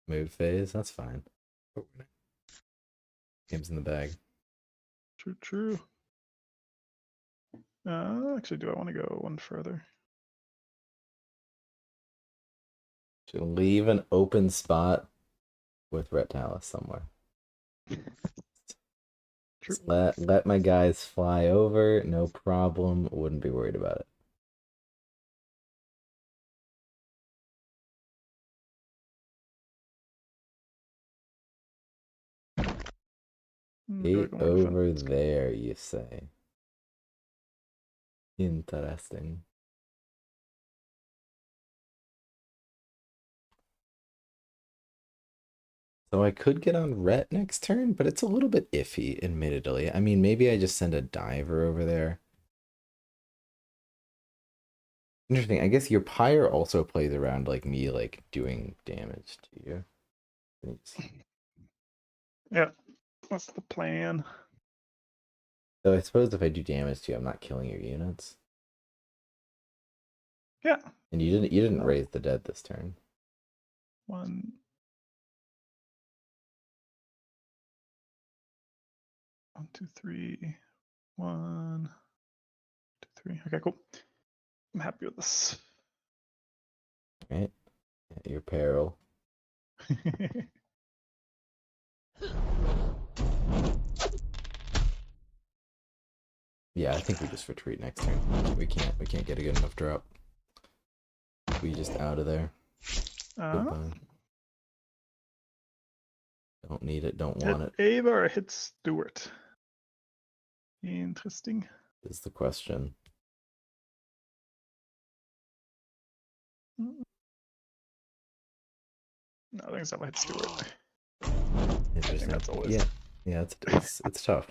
Move phase. That's fine. Game's in the bag. True, true. Actually, do I want to go one further? Should leave an open spot with Reptalis somewhere. True. Just let my guys fly over, no problem. Wouldn't be worried about it. Gate over there, you say. Interesting. So I could get on Ret next turn, but it's a little bit iffy, admittedly. I mean, maybe I just send a diver over there. Interesting. I guess your pyre also plays around like me, like doing damage to you. Yeah, what's the plan? So I suppose if I do damage to you, I'm not killing your units. Yeah. And you didn't raise the dead this turn. 1, 2, 3. 1, 2, 3. Okay, cool. I'm happy with this. Right? At your peril. Yeah, I think we just retreat next turn. We can't get a good enough drop. We just out of there. Goodbye. Don't need it, don't want it. Ava or hit Stewart? Interesting. Is the question. No, I think it's definitely hit Stewart. I think that's always... Yeah, it's tough.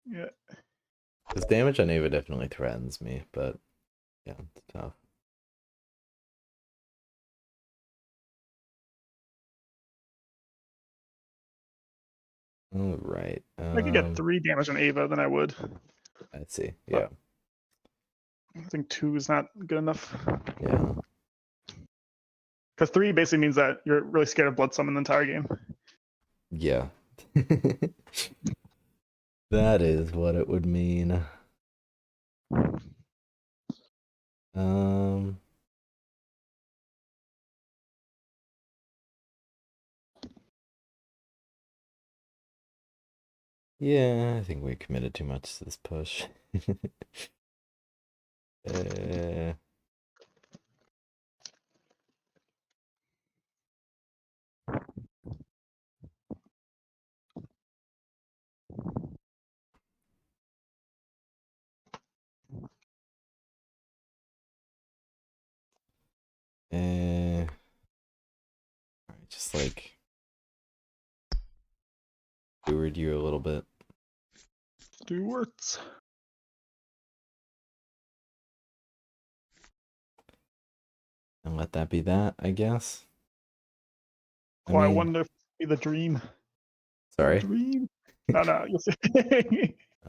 Yeah. Because damage on Ava definitely threatens me, but yeah, it's tough. All right. If I could get 3 damage on Ava, then I would. Let's see. Yeah. I think 2 is not good enough. Yeah. Because 3 basically means that you're really scared of blood summon the entire game. Yeah. That is what it would mean. Um. Yeah, I think we committed too much to this push. uh, alright, just like steward you a little bit. Stewards. And let that be that, I guess. Oh, I wonder if it'll be the dream. Sorry? Dream? No, you'll see.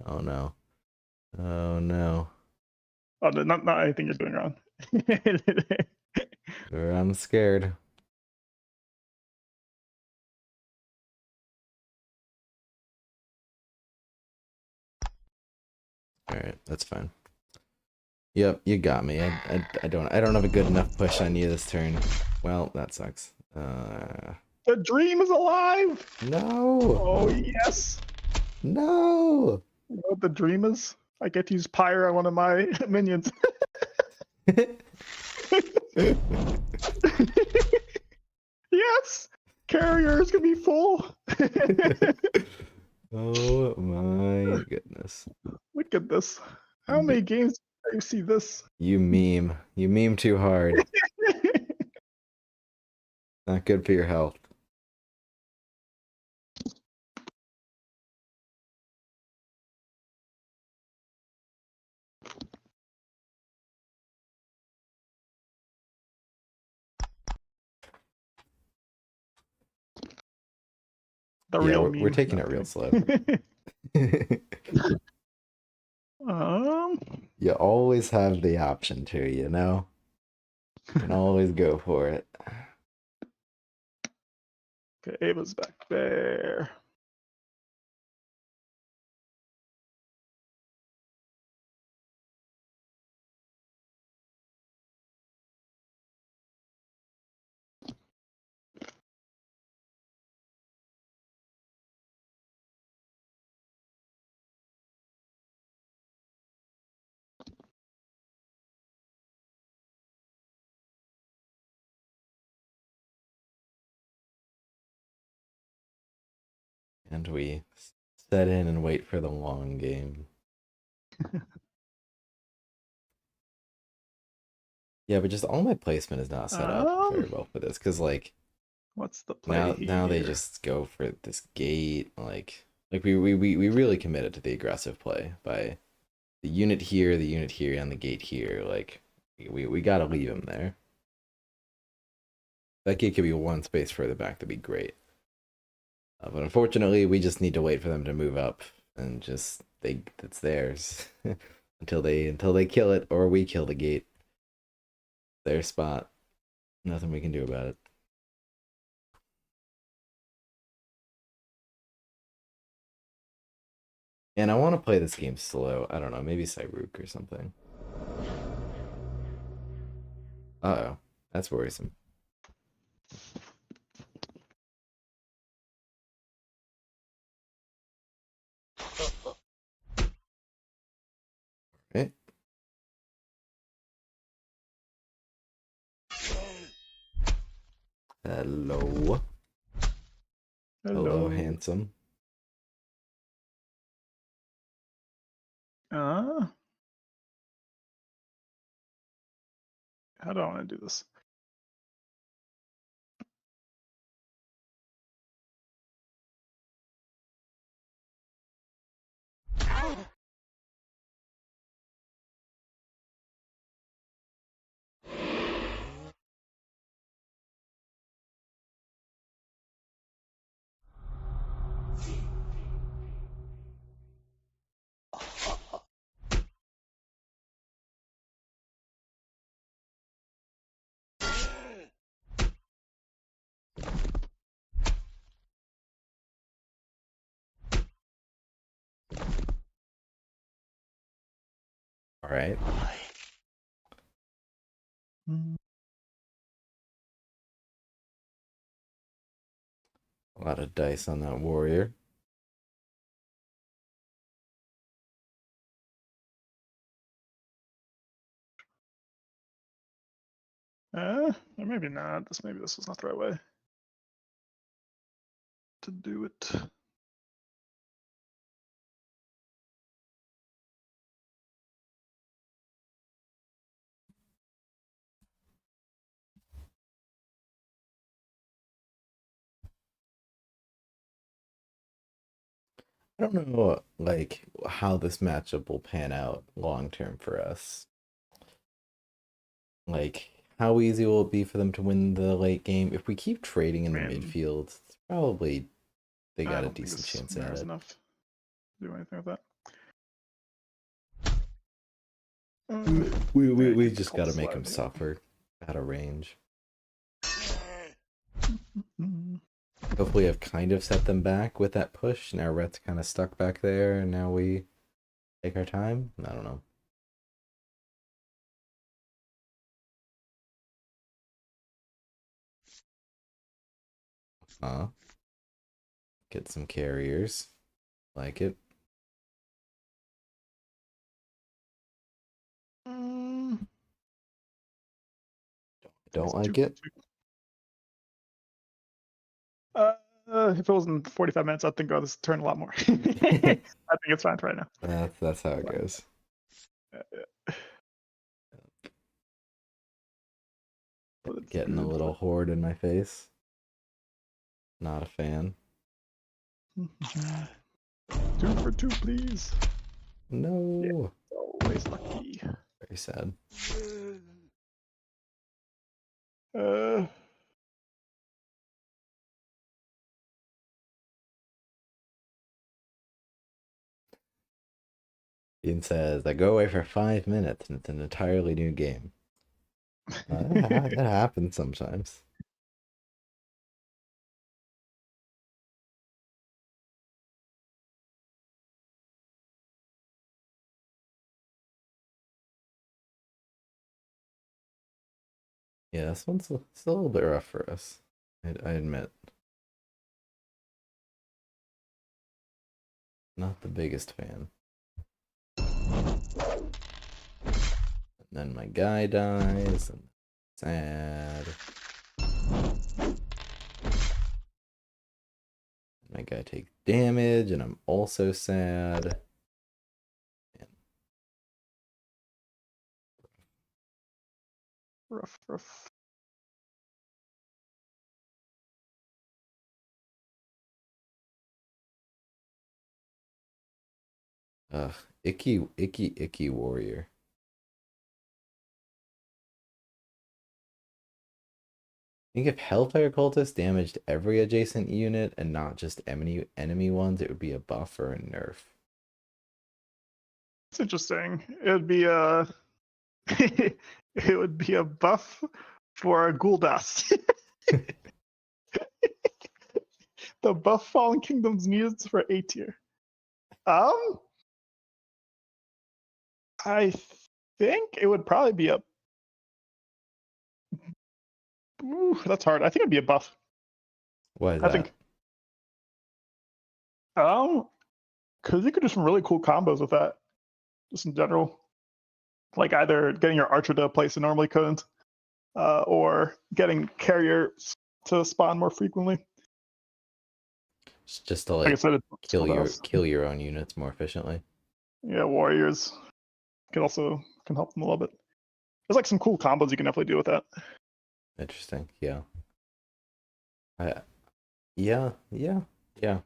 Oh no. Oh no. Oh, no, not anything you're doing wrong. I'm scared. Alright, that's fine. Yep, you got me. I don't have a good enough push on you this turn. Well, that sucks. The dream is alive! No! Oh, yes! No! You know what the dream is? I get to use Pyre on one of my minions. Yes! Carrier is gonna be full! Oh my goodness. Look at this. How many games do you see this? You meme. You meme too hard. Not good for your health. The Yeah, real we're meme. taking No, it real kidding. slow. You always have the option to, you know? You can always go for it. Okay, Ava's back there. And we set in and wait for the long game. Yeah, but just all my placement is not set up very well for this, because like What's the play now they here? just go for this gate, like we really committed to the aggressive play by the unit here, and the gate here. Like we gotta leave him there. That gate could be one space further back, that'd be great. But unfortunately, we just need to wait for them to move up, and just it's theirs until they kill it, or we kill the gate. Their spot. Nothing we can do about it. And I want to play this game slow. I don't know, maybe Cyruk or something. Uh-oh, that's worrisome. Okay. Hello. Hello, handsome. How do I want to do this? All right. A lot of dice on that warrior. Or maybe not. Maybe this was not the right way to do it. I don't know, like, how this matchup will pan out long term for us. Like, how easy will it be for them to win the late game? If we keep trading in the Man. midfield, it's probably they I got a don't think decent this chance at matters it. enough to do anything with that. We keep the just got to cultists make alive, them yeah. suffer out of range. Mhm. Hopefully, I've kind of set them back with that push. Now Rhett's kind of stuck back there, and now we take our time. I don't know. Get some carriers. Like it. Mm, Don't it's like 2 for it. 2. If it wasn't 45 minutes, I'd think about this turn a lot more. I think it's fine for right now. That's how it goes. Getting a little horde in my face. Not a fan. 2 for 2, please. No. Always lucky. Very sad. Ian says, I go away for 5 minutes and it's an entirely new game. It happens sometimes. Yeah, this one's still a little bit rough for us. I admit. Not the biggest fan. And then my guy dies. And sad. My guy takes damage, and I'm also sad. Rough. Ugh, icky warrior. I think if Hellfire Cultist damaged every adjacent unit and not just enemy ones, it would be a buff or a nerf. It's interesting. It would be a it would be a buff for a Gul'das. The buff Fallen Kingdoms needs for A tier. I think it would probably be a. Ooh, that's hard. I think it'd be a buff. Why is I that? think. Because you could do some really cool combos with that, just in general. Like either getting your archer to a place it normally couldn't, or getting carriers to spawn more frequently. It's just to Like I like said, kill your own units more efficiently. Yeah, warriors can help them a little bit. There's like some cool combos you can definitely do with that. Interesting. Yeah. Yeah. I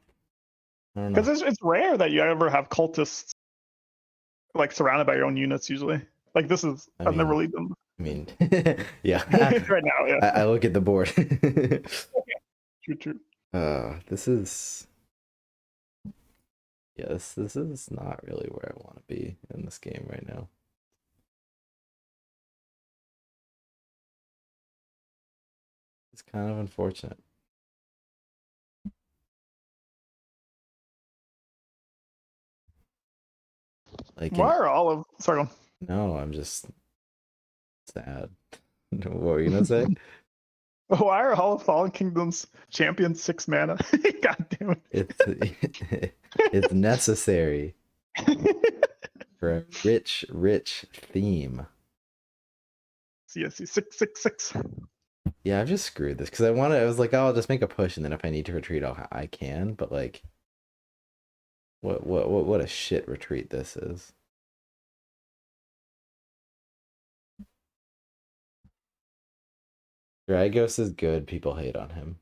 don't know. Because it's rare that you ever have cultists like surrounded by your own units. Usually, like this is I've never really done. I mean, yeah. Right now, yeah. I look at the board. True. This is. Yeah, this is not really where I want to be in this game right now. It's kind of unfortunate. Like Why are all of sorry? No, I'm just sad. What were you gonna say? Why are Hall of Fallen Kingdoms champions 6 mana? God damn It's necessary it. for a rich theme. CSC 666. Yeah, I've just screwed this because I was like, oh, I'll just make a push, and then if I need to retreat, I can. But like, what a shit retreat this is. Dragos is good. People hate on him.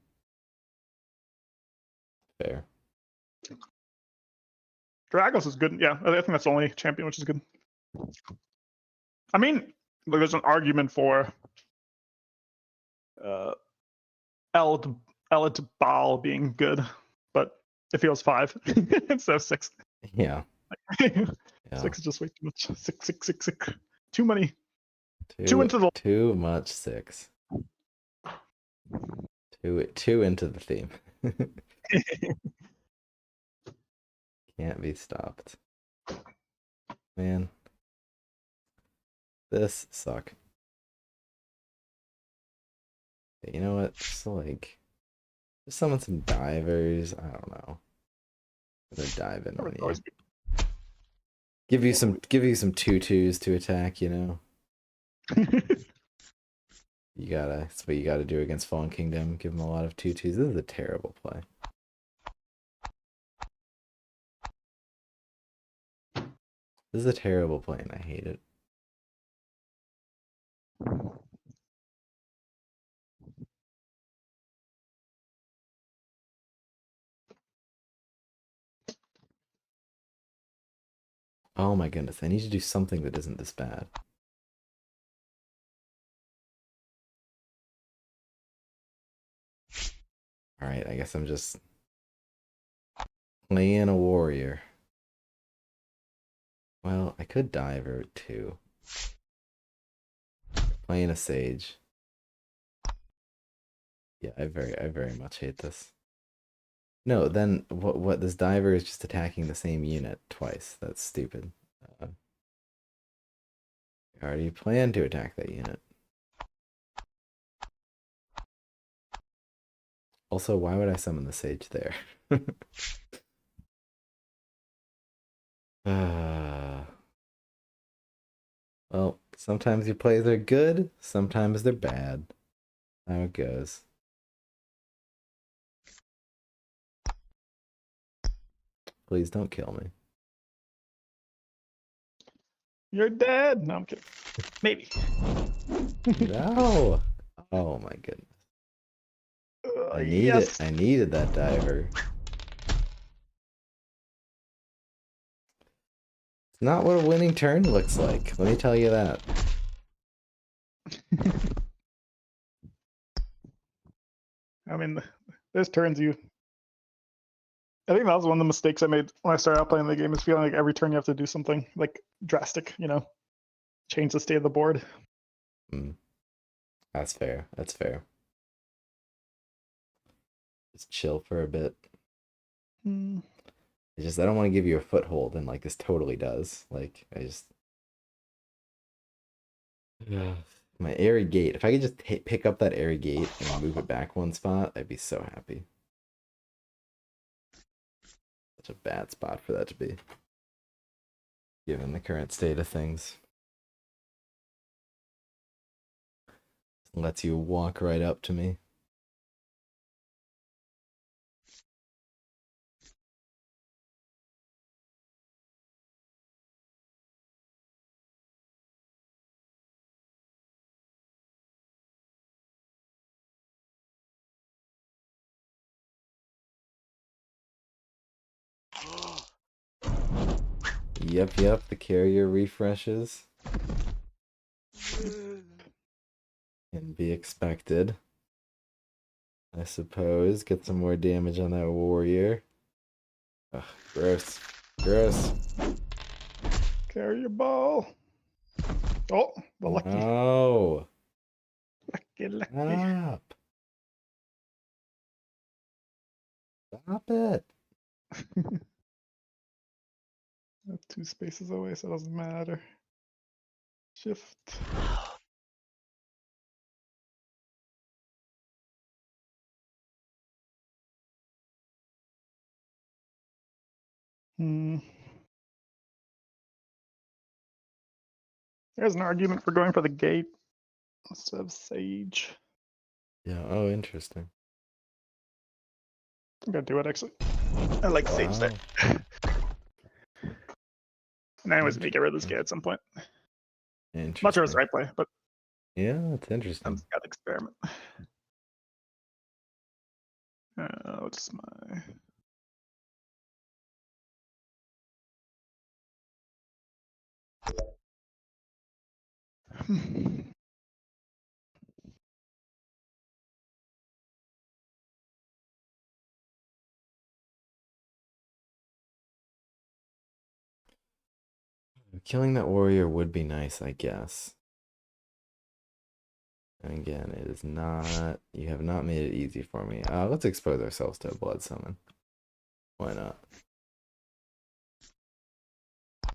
Fair. Dragos is good. Yeah, I think that's the only champion which is good. I mean, there's an argument for Elid Baal being good, but if he was 5 instead of 6. Yeah. 6 is just way too much. 6. Too many. Too into the too much 6. Too into the theme. Can't be stopped. Man. This suck. You know what? Just like, just summon some divers. I don't know. They're diving on you. Give you some 2/2s to attack, you know. That's what you gotta do against Fallen Kingdom. Give them a lot of 2/2s. This is a terrible play. This is a terrible play and I hate it. Oh my goodness, I need to do something that isn't this bad. Alright, I guess I'm just playing a warrior. Well, I could diver too. Playing a sage. Yeah, I very much hate this. No, then what this diver is just attacking the same unit twice. That's stupid. I already planned to attack that unit. Also, why would I summon the sage there? Well, sometimes your plays are good, sometimes they're bad. How it goes. Please don't kill me. You're dead. No, I'm kidding. Maybe. No. Oh my goodness. I need yes. it. I needed that diver. It's not what a winning turn looks like. Let me tell you that. I mean, there's turns you. I think that was one of the mistakes I made when I started out playing the game, is feeling like every turn you have to do something like drastic, you know, change the state of the board. That's fair. That's fair. Just chill for a bit. It's just I don't want to give you a foothold, and like this totally does. Like I just my airy gate. If I could just pick up that airy gate and move it back one spot, I'd be so happy. Such a bad spot for that to be, given the current state of things. Lets you walk right up to me. Yep, the carrier refreshes. Can be expected. I suppose. Get some more damage on that warrior. Ugh, gross. Gross. Carry your ball. Oh, the lucky. No. Lucky. Stop. Stop it. 2 spaces away, so it doesn't matter. Shift. There's an argument for going for the gate instead of Sage. Yeah. Oh, interesting. I'm gonna do it actually. I like Sage there. And anyways, we get rid of this gate at some point. Interesting. Not sure it's the right play, but yeah, it's interesting. I'm got experiment. What's my Killing that warrior would be nice, I guess. And again, it is not. You have not made it easy for me. Let's expose ourselves to a blood summon. Why not?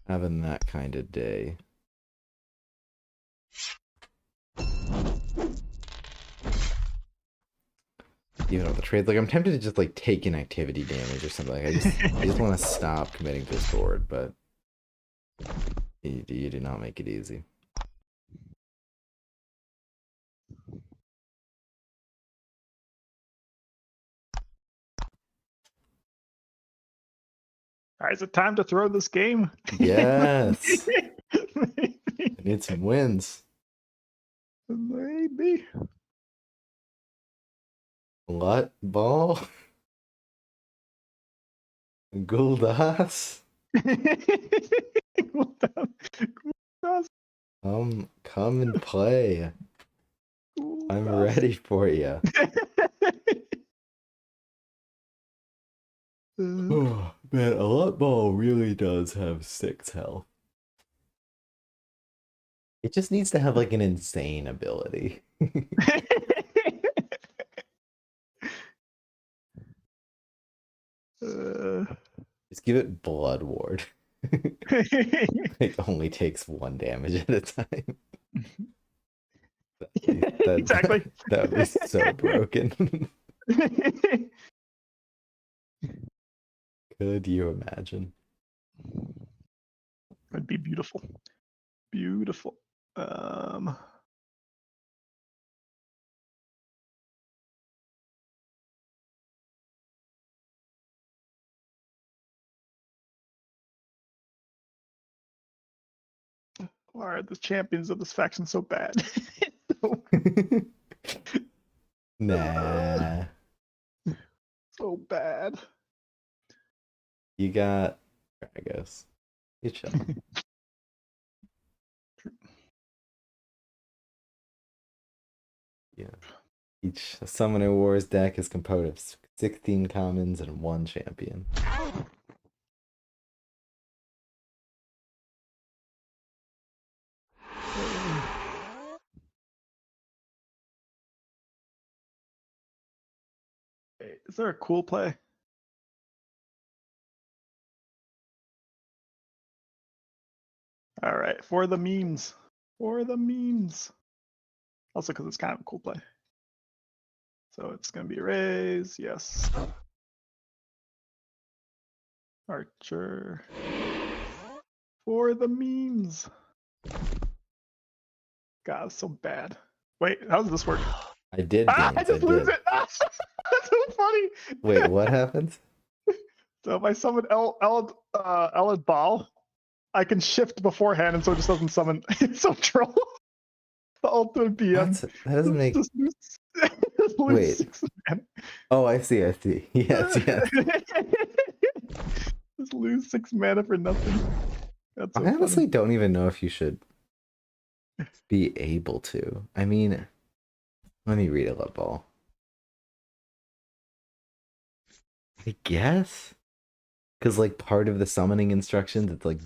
Having that kind of day. Even on the trades, like I'm tempted to just like take inactivity damage or something. Like, I just want to stop committing to this board, but you do not make it easy. All right, is it time to throw this game? Yes. Maybe. I need some wins. Maybe. What ball? Guldas? Come and play. I'm ready for you. Oh, man, a lot ball really does have 6 health. It just needs to have like an insane ability. Just give it Blood Ward. It only takes 1 damage at a time. Exactly. That would be so broken. Could you imagine? It'd be beautiful. Beautiful. Why are the champions of this faction so bad? Nah. So bad. You got, I guess. You chill. Yeah. Each Summoner Wars deck is composed of 16 commons and 1 champion. Is there a cool play? All right, for the memes. For the memes. Also, because it's kind of a cool play. So it's going to be Raise, yes. Archer. For the memes. God, it's so bad. Wait, how does this work? I did. I just lose it. That's so funny. Wait, what happens? So if I summon Elad Ball, I can shift beforehand, and so it just doesn't summon. It's so troll. The ultimate BM. That doesn't make. Just lose Wait. 6 mana. Oh, I see. Yes. Just lose 6 mana for nothing. That's so I honestly funny. don't even know if you should be able to. I mean, let me read Elad Ball. I guess. Because, like, part of the summoning instructions, it's, like,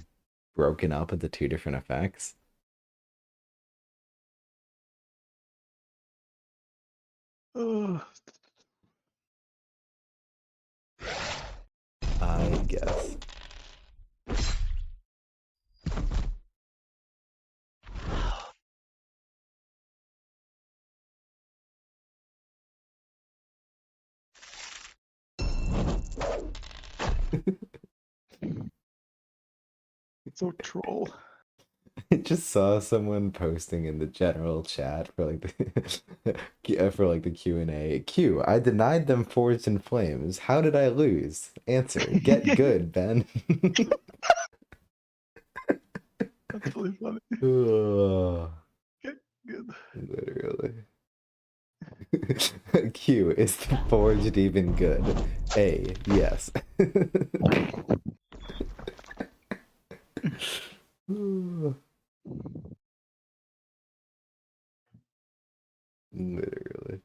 broken up into 2 different effects. I guess. It's so troll. I just saw someone posting in the general chat for like for like the Q&A. Q, I denied them Forged in Flames. How did I lose? Answer, get good, Ben. That's really funny. Ugh, Good. literally. Q, is the Forged even good? A, yes. Literally.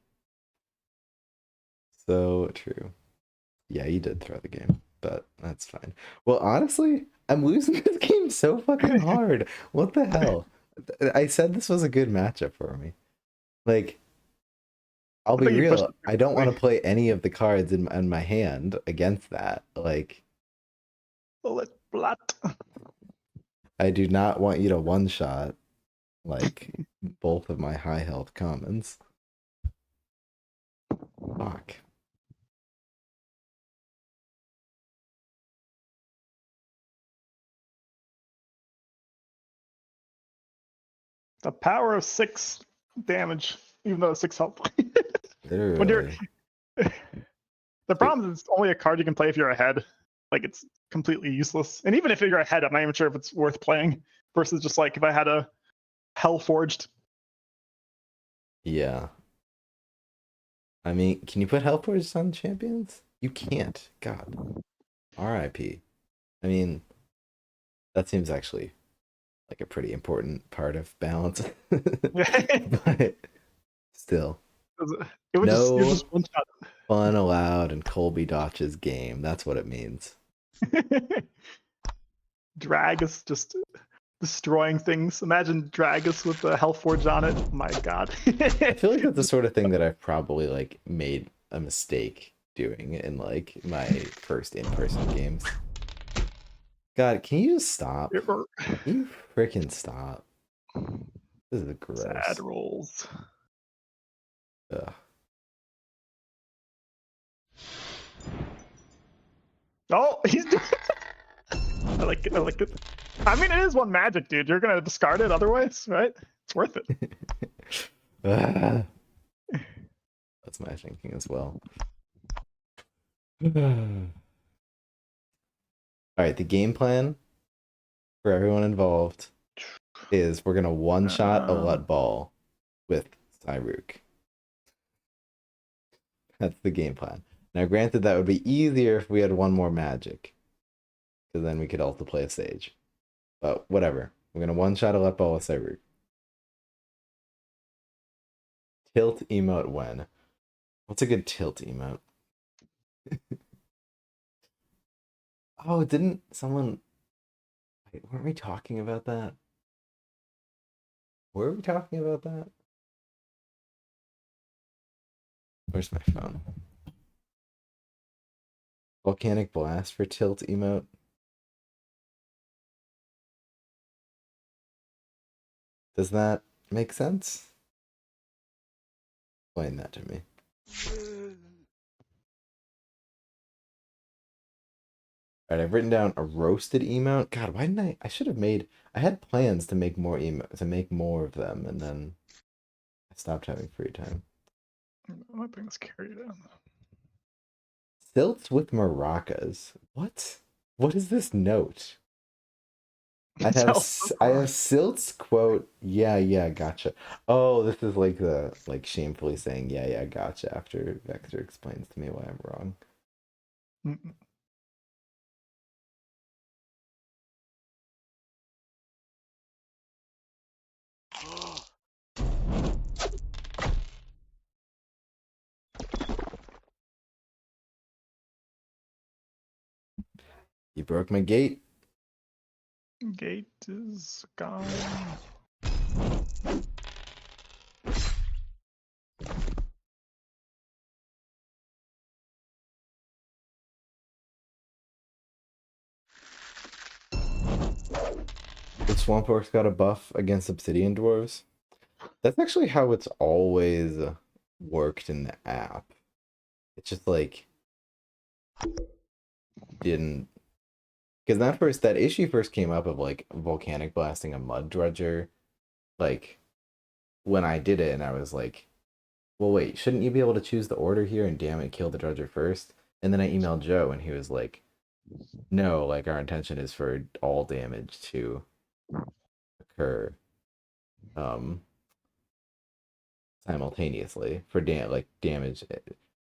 So true. Yeah, you did throw the game, but that's fine. Well, honestly, I'm losing this game so fucking hard. What the hell? I said this was a good matchup for me. Like, I'll I be think you pushed real, it I don't want perfectly. to play any of the cards in my hand against that. Like, Let blat. I do not want you to one-shot, like, both of my high health commons. Fuck. The power of 6 damage, even though it's 6 health. When you're Literally. the Wait, problem is it's only a card you can play if you're ahead. Like it's completely useless. And even if you're ahead, I'm not even sure if it's worth playing. Versus just like if I had a Hell Forged. yeah. I mean, can you put Hellforged on champions? You can't. God. RIP. I mean, that seems actually like a pretty important part of balance. But still, It would just no one shot. fun allowed in Colby Dotch's game. That's what it means. Dragus just destroying things. Imagine Dragus with the Hellforge on it. My God. I feel like that's the sort of thing that I've probably like made a mistake doing in like my first in-person games. God, can you just stop? Can you freaking stop? This is Sad gross. rolls. Ugh. Oh, he's doing. I like it. I like it. I mean, it is one magic, dude. You're gonna discard it otherwise, right? It's worth it. Ah, that's my thinking as well. All right, the game plan for everyone involved is we're gonna one-shot a Uh, Lut Ball with Cyruk. That's the game plan. Now, granted, that would be easier if we had one more magic, because then we could also play a Sage. But whatever. We're gonna one-shot a Lut Ball with Cyruk. Tilt emote when? What's a good tilt emote? Oh, didn't someone... Wait, weren't we talking about that? Were we talking about that? Where's my phone? Volcanic Blast for tilt emote? Does that make sense? Explain that to me. All right, I've written down a roasted emote. God, why didn't I? I should have made. I had plans to make more of them, and then I stopped having free time. I might bring this carry down. Silts with maracas. What? What is this note? I have Silt's quote. Yeah, yeah, gotcha. Oh, this is like the like shamefully saying yeah, yeah, gotcha after Vector explains to me why I'm wrong. You broke my gate. Gate is gone. The Swamp Orcs got a buff against Obsidian Dwarves. That's actually how it's always worked in the app. It's just like didn't, because that issue first came up of like volcanic blasting a mud dredger, like when I did it, and I was like, well, wait, shouldn't you be able to choose the order here and damn it, kill the dredger first? And then I emailed Joe, and he was like, no, like our intention is for all damage to occur simultaneously for damage,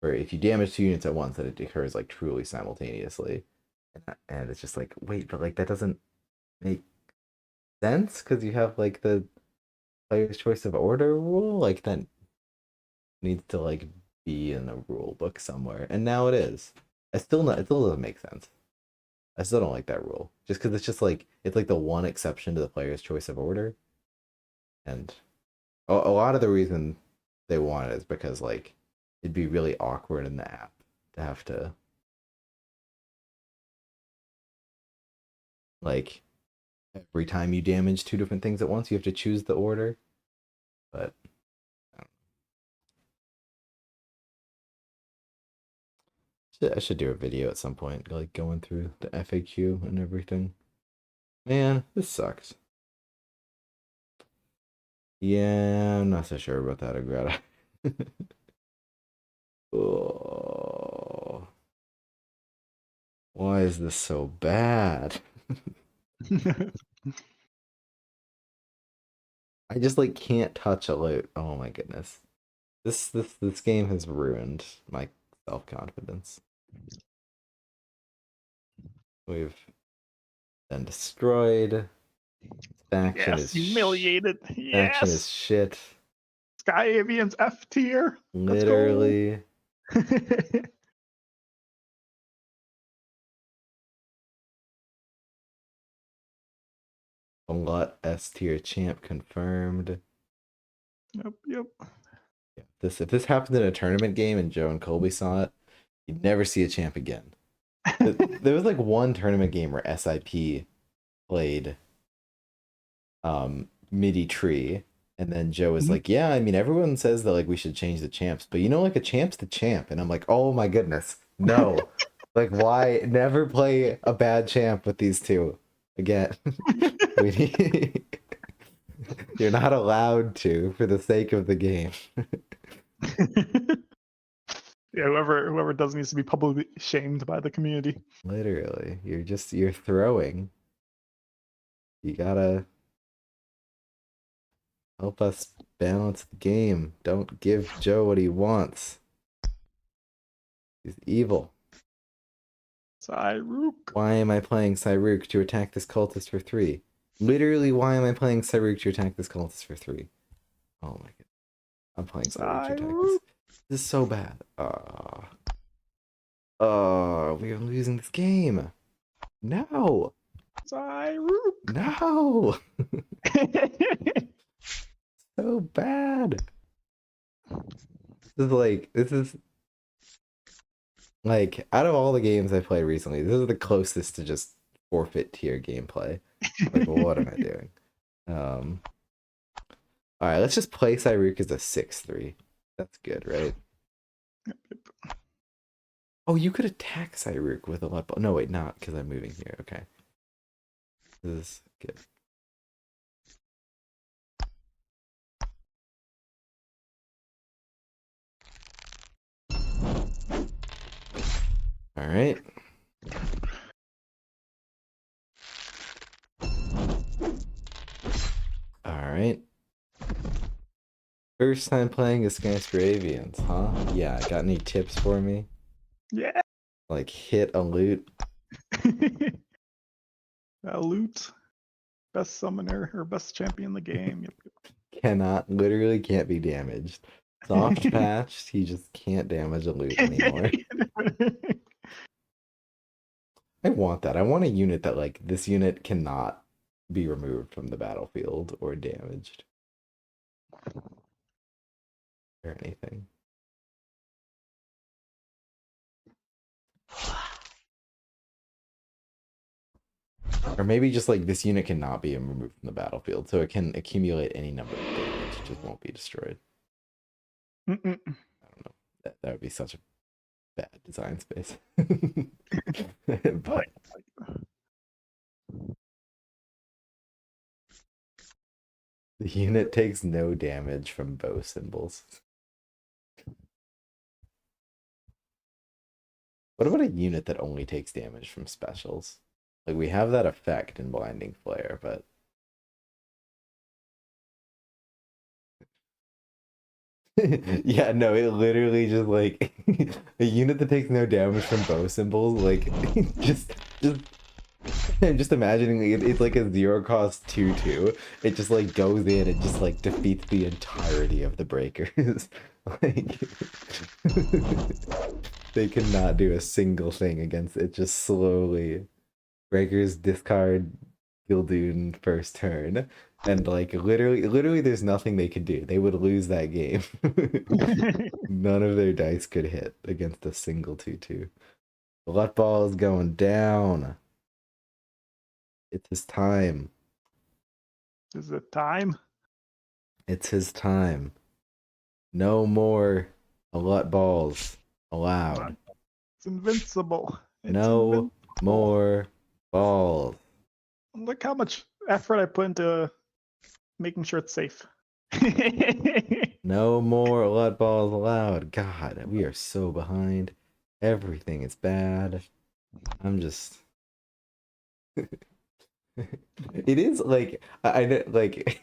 or if you damage 2 units at once, that it occurs like truly simultaneously. And it's just like, wait, but like that doesn't make sense because you have like the player's choice of order rule, like that needs to like be in a rule book somewhere, and now it is. It still doesn't make sense. I still don't like that rule, just because it's just like it's like the one exception to the player's choice of order, and a lot of the reason they want it is because like it'd be really awkward in the app to have to like every time you damage 2 different things at once, you have to choose the order. But I should do a video at some point, like going through the FAQ and everything. Man, this sucks. Yeah, I'm not so sure about that, Agrata. Oh, why is this so bad? I just like can't touch a loot. Oh my goodness. This game has ruined my self-confidence. We've been destroyed. Faction Yes, is humiliated. faction is Yes. shit. Sky Avian's F tier. Let's go. Literally. Lot S tier champ confirmed. Yep. Yeah, if this happened in a tournament game and Joe and Colby saw it, you'd never see a champ again. There was like one tournament game where SIP played MIDI tree, and then Joe was like, yeah, I mean everyone says that like we should change the champs, but you know, like a champ's the champ. And I'm like, oh my goodness, no. Like, why never play a bad champ with these two again? You're not allowed to for the sake of the game. Yeah, whoever does needs to be publicly shamed by the community. Literally, you're throwing. You gotta help us balance the game. Don't give Joe what he wants. He's evil. Cyrook. Why am I playing Cyrook to attack this cultist for 3? Literally, why am I playing Cyrook to attack this cultist for 3? Oh my god. I'm playing Cyrook to attack this. This is so bad. We are losing this game. No. Cyrook. No. So bad. This is like out of all the games I played recently, this is the closest to just forfeit tier gameplay. Like, what am I doing? All right, let's just play Cyrook as a 6-3. That's good, right? Yep. Oh, you could attack Cyrook with a weapon. No, wait, not because I'm moving here. Okay, this is good. All right. All right. First time playing as Skyscraper Avians, huh? Yeah, got any tips for me? Yeah. Like hit a loot? A loot. Best summoner or best champion in the game. Yep. Literally can't be damaged. Soft patched, he just can't damage a loot anymore. I want that. I want a unit that like this unit cannot be removed from the battlefield or damaged. Or anything. Or maybe just like this unit cannot be removed from the battlefield, so it can accumulate any number of damage, just won't be destroyed. I don't know. That would be such a bad design space. Like, But the unit takes no damage from bow symbols. What about a unit that only takes damage from specials? Like, we have that effect in Blinding Flare, but yeah, no, it literally just like a unit that takes no damage from bow symbols, like just I'm just imagining it's like a 0 cost 2/2. It just like goes in and just like defeats the entirety of the breakers. Like they cannot do a single thing against it, just slowly. Breakers discard Gildoon first turn. And like literally there's nothing they could do. They would lose that game. None of their dice could hit against a single 2/2. The Let Ball is going down. It's his time. is it time? It's his time. No more Let Balls allowed. It's invincible. It's No invincible. more balls. Look how much effort I put into making sure it's safe. No more Let Balls allowed. God, we are so behind. Everything is bad. I'm just it is like I know like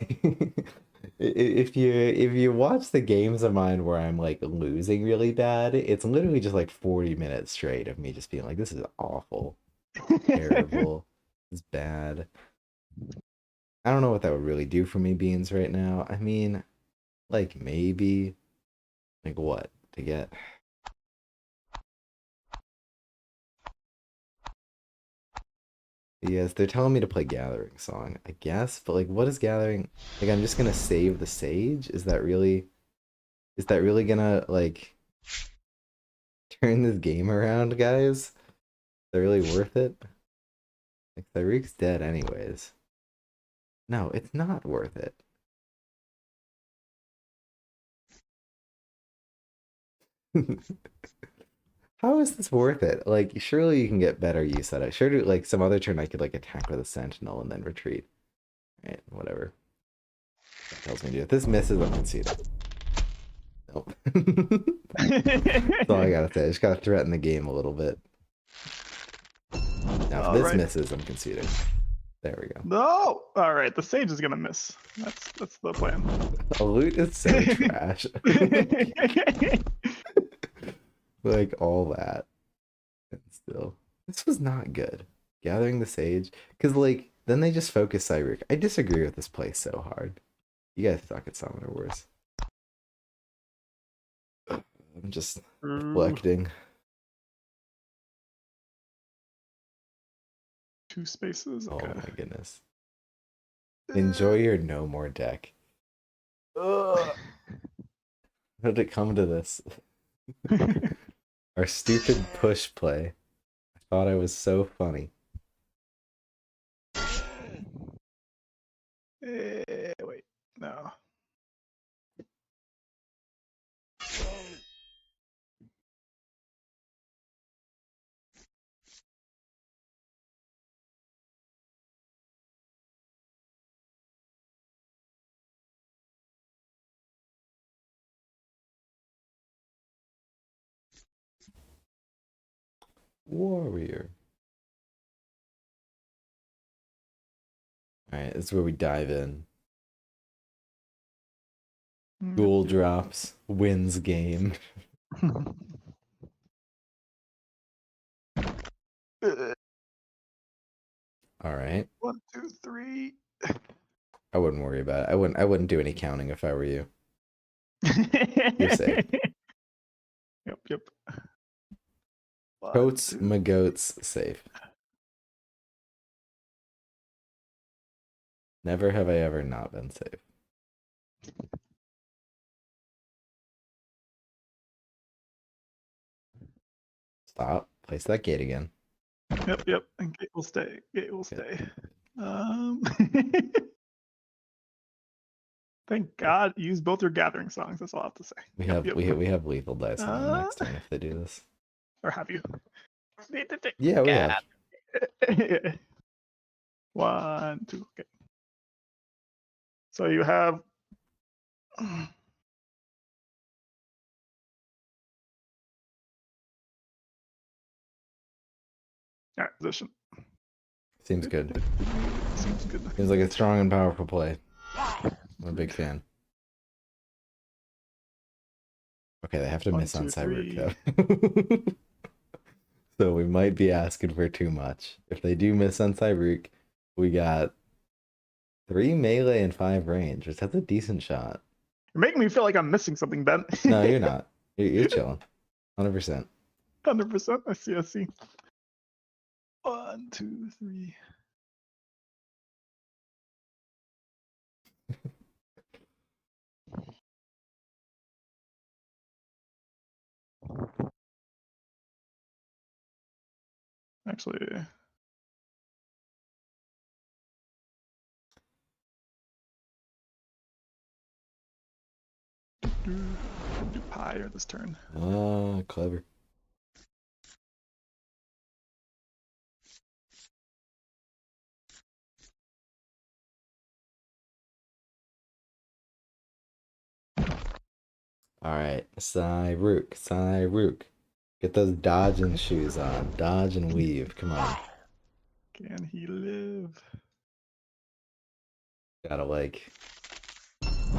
if you watch the games of mine where I'm like losing really bad, it's literally just like 40 minutes straight of me just being like, this is awful, terrible, it's bad. I don't know what that would really do for me, Beans, right now. I mean, like maybe like what to get. Yes, they're telling me to play Gathering Song, I guess, but like what is Gathering? Like I'm just gonna save the Sage? Is that really gonna like turn this game around, guys? Is that really worth it? Like Thyreek's dead anyways. No, it's not worth it. How is this worth it? Like, surely you can get better use out of it. Sure, like some other turn I could like attack with a Sentinel and then retreat. Right, whatever. That tells me to do. If this misses, I'm conceding. Nope. That's all I gotta say. I just gotta threaten the game a little bit. Now, if this misses, I'm conceding. There we go. No! Alright, the Sage is gonna miss. That's the plan. A loot is so trash. Like all that. And still. This was not good. Gathering the Sage. Because like then they just focus Cyberk. I disagree with this play so hard. You guys suck at Summoner Wars. I'm just reflecting. 2 spaces. Okay. Oh my goodness. Enjoy your no more deck. Ugh. How did it come to this? Our stupid push play. I thought I was so funny. Wait, no. Warrior. Alright, this is where we dive in. Ghoul drops, wins game. Alright. 1, 2, 3. I wouldn't worry about it. I wouldn't do any counting if I were you. You're safe. Yep. Coats, my goats, safe. Never have I ever not been safe. Stop. Place that gate again. Yep. And gate will stay. Gate will stay. Thank God, use both your gathering songs. That's all I have to say. We have lethal dice on them next turn if they do this. Or have you? Yeah, we have. 1, 2. Okay. So you have. All right, position. Seems good. Seems good. Seems like a strong and powerful play. I'm a big fan. Okay, they have to 1, miss on 2, Cyber 3. Cup. So we might be asking for too much. If they do miss on Cyber, we got 3 melee and 5 range, which that's a decent shot. You're making me feel like I'm missing something, Ben. No, you're not. You're chilling. 100%. 100%. I see. I see. 1, 2, 3. Actually, do pyre this turn. Clever. All right, Cyrook. Get those dodging shoes on. Dodge and weave. Come on. Can he live? Gotta like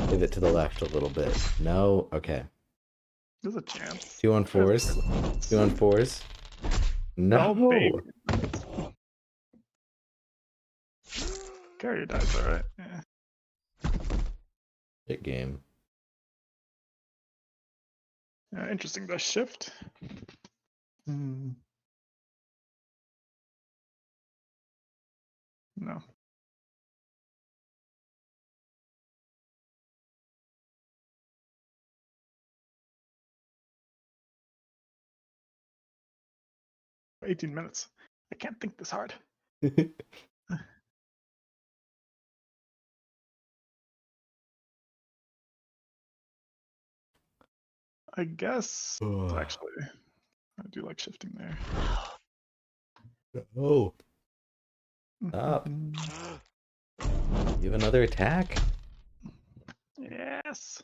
pivot to the left a little bit. No, okay. There's a chance. 2 on 4s. 2 on 4s. No. Oh, baby. Carrier dies, alright. Yeah. Hit game. Interesting, the shift. No. 18 minutes. I can't think this hard. I guess actually I do like shifting there. Oh. Stop. You have another attack? Yes.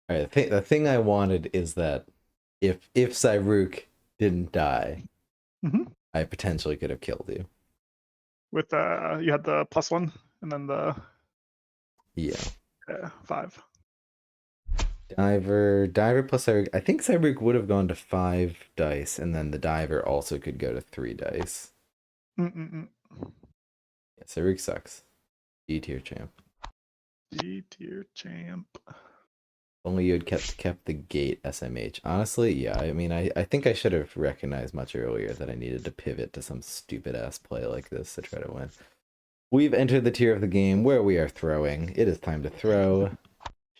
All right, the thing I wanted is that if Cyrook didn't die, I potentially could have killed you. With you had the +1 and then the 5. Diver plus Cyrook. I think Cyrook would have gone to 5 dice, and then the diver also could go to 3 dice. Yeah, Cyrook sucks. D tier champ. D tier champ. Only you had kept the gate SMH. Honestly, yeah. I mean, I think I should have recognized much earlier that I needed to pivot to some stupid ass play like this to try to win. We've entered the tier of the game where we are throwing. It is time to throw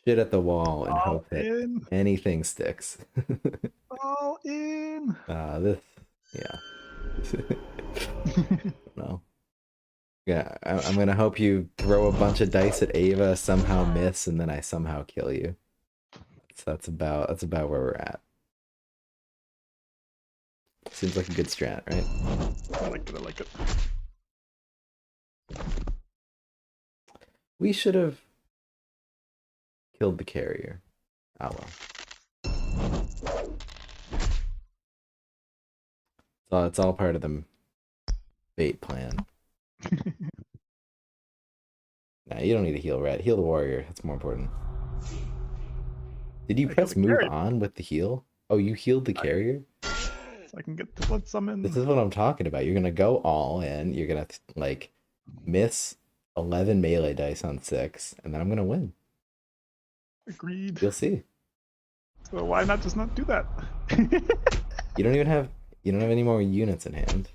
shit at the wall and hope that anything sticks. All in. Yeah. No. Yeah, I'm gonna hope you throw a bunch of dice at Ava, somehow miss, and then I somehow kill you. So that's about where we're at. Seems like a good strat, right? I like it. We should have killed the carrier. Oh well. So it's all part of the bait plan. Nah, you don't need to heal Red. Heal the warrior. That's more important. Did you press move on with the heal? Oh, you healed the carrier? So I can get the blood summon. This is what I'm talking about. You're gonna go all in. You're gonna like miss 11 melee dice on 6, and then I'm gonna win. Agreed. You'll see. So why not just not do that? You don't have any more units in hand.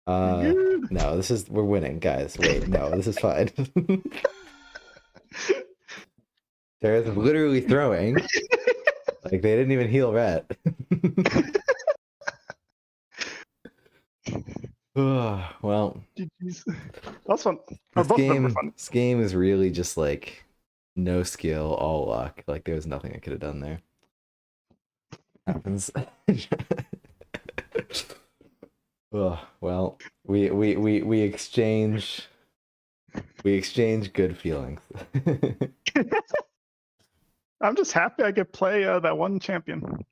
No, we're winning, guys. Wait, no, this is fine. Cherez is literally throwing. Like, they didn't even heal Rat. Well, GG's. That's fun. Or both of them were fun. this game is really just like no skill, all luck. Like there was nothing I could have done there. Happens. Well, we exchange good feelings. I'm just happy I could play that one champion.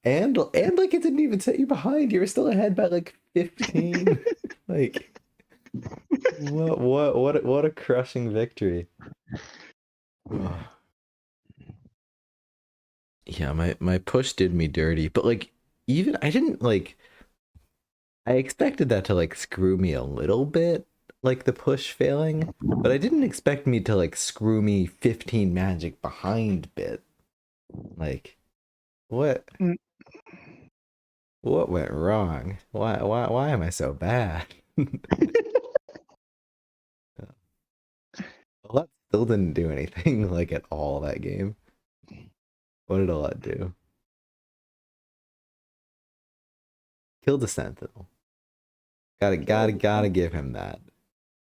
And like it didn't even set you behind. You were still ahead by like 15. Like what a crushing victory. Ugh. Yeah, my push did me dirty, but like even I didn't like I expected that to like screw me a little bit, like the push failing, but I didn't expect me to like screw me 15 magic behind bit. Like what Mm. what went wrong? Why am I so bad? A lot still didn't do anything like at all that game. What did a lot do? Killed a sentinel. Gotta give him that.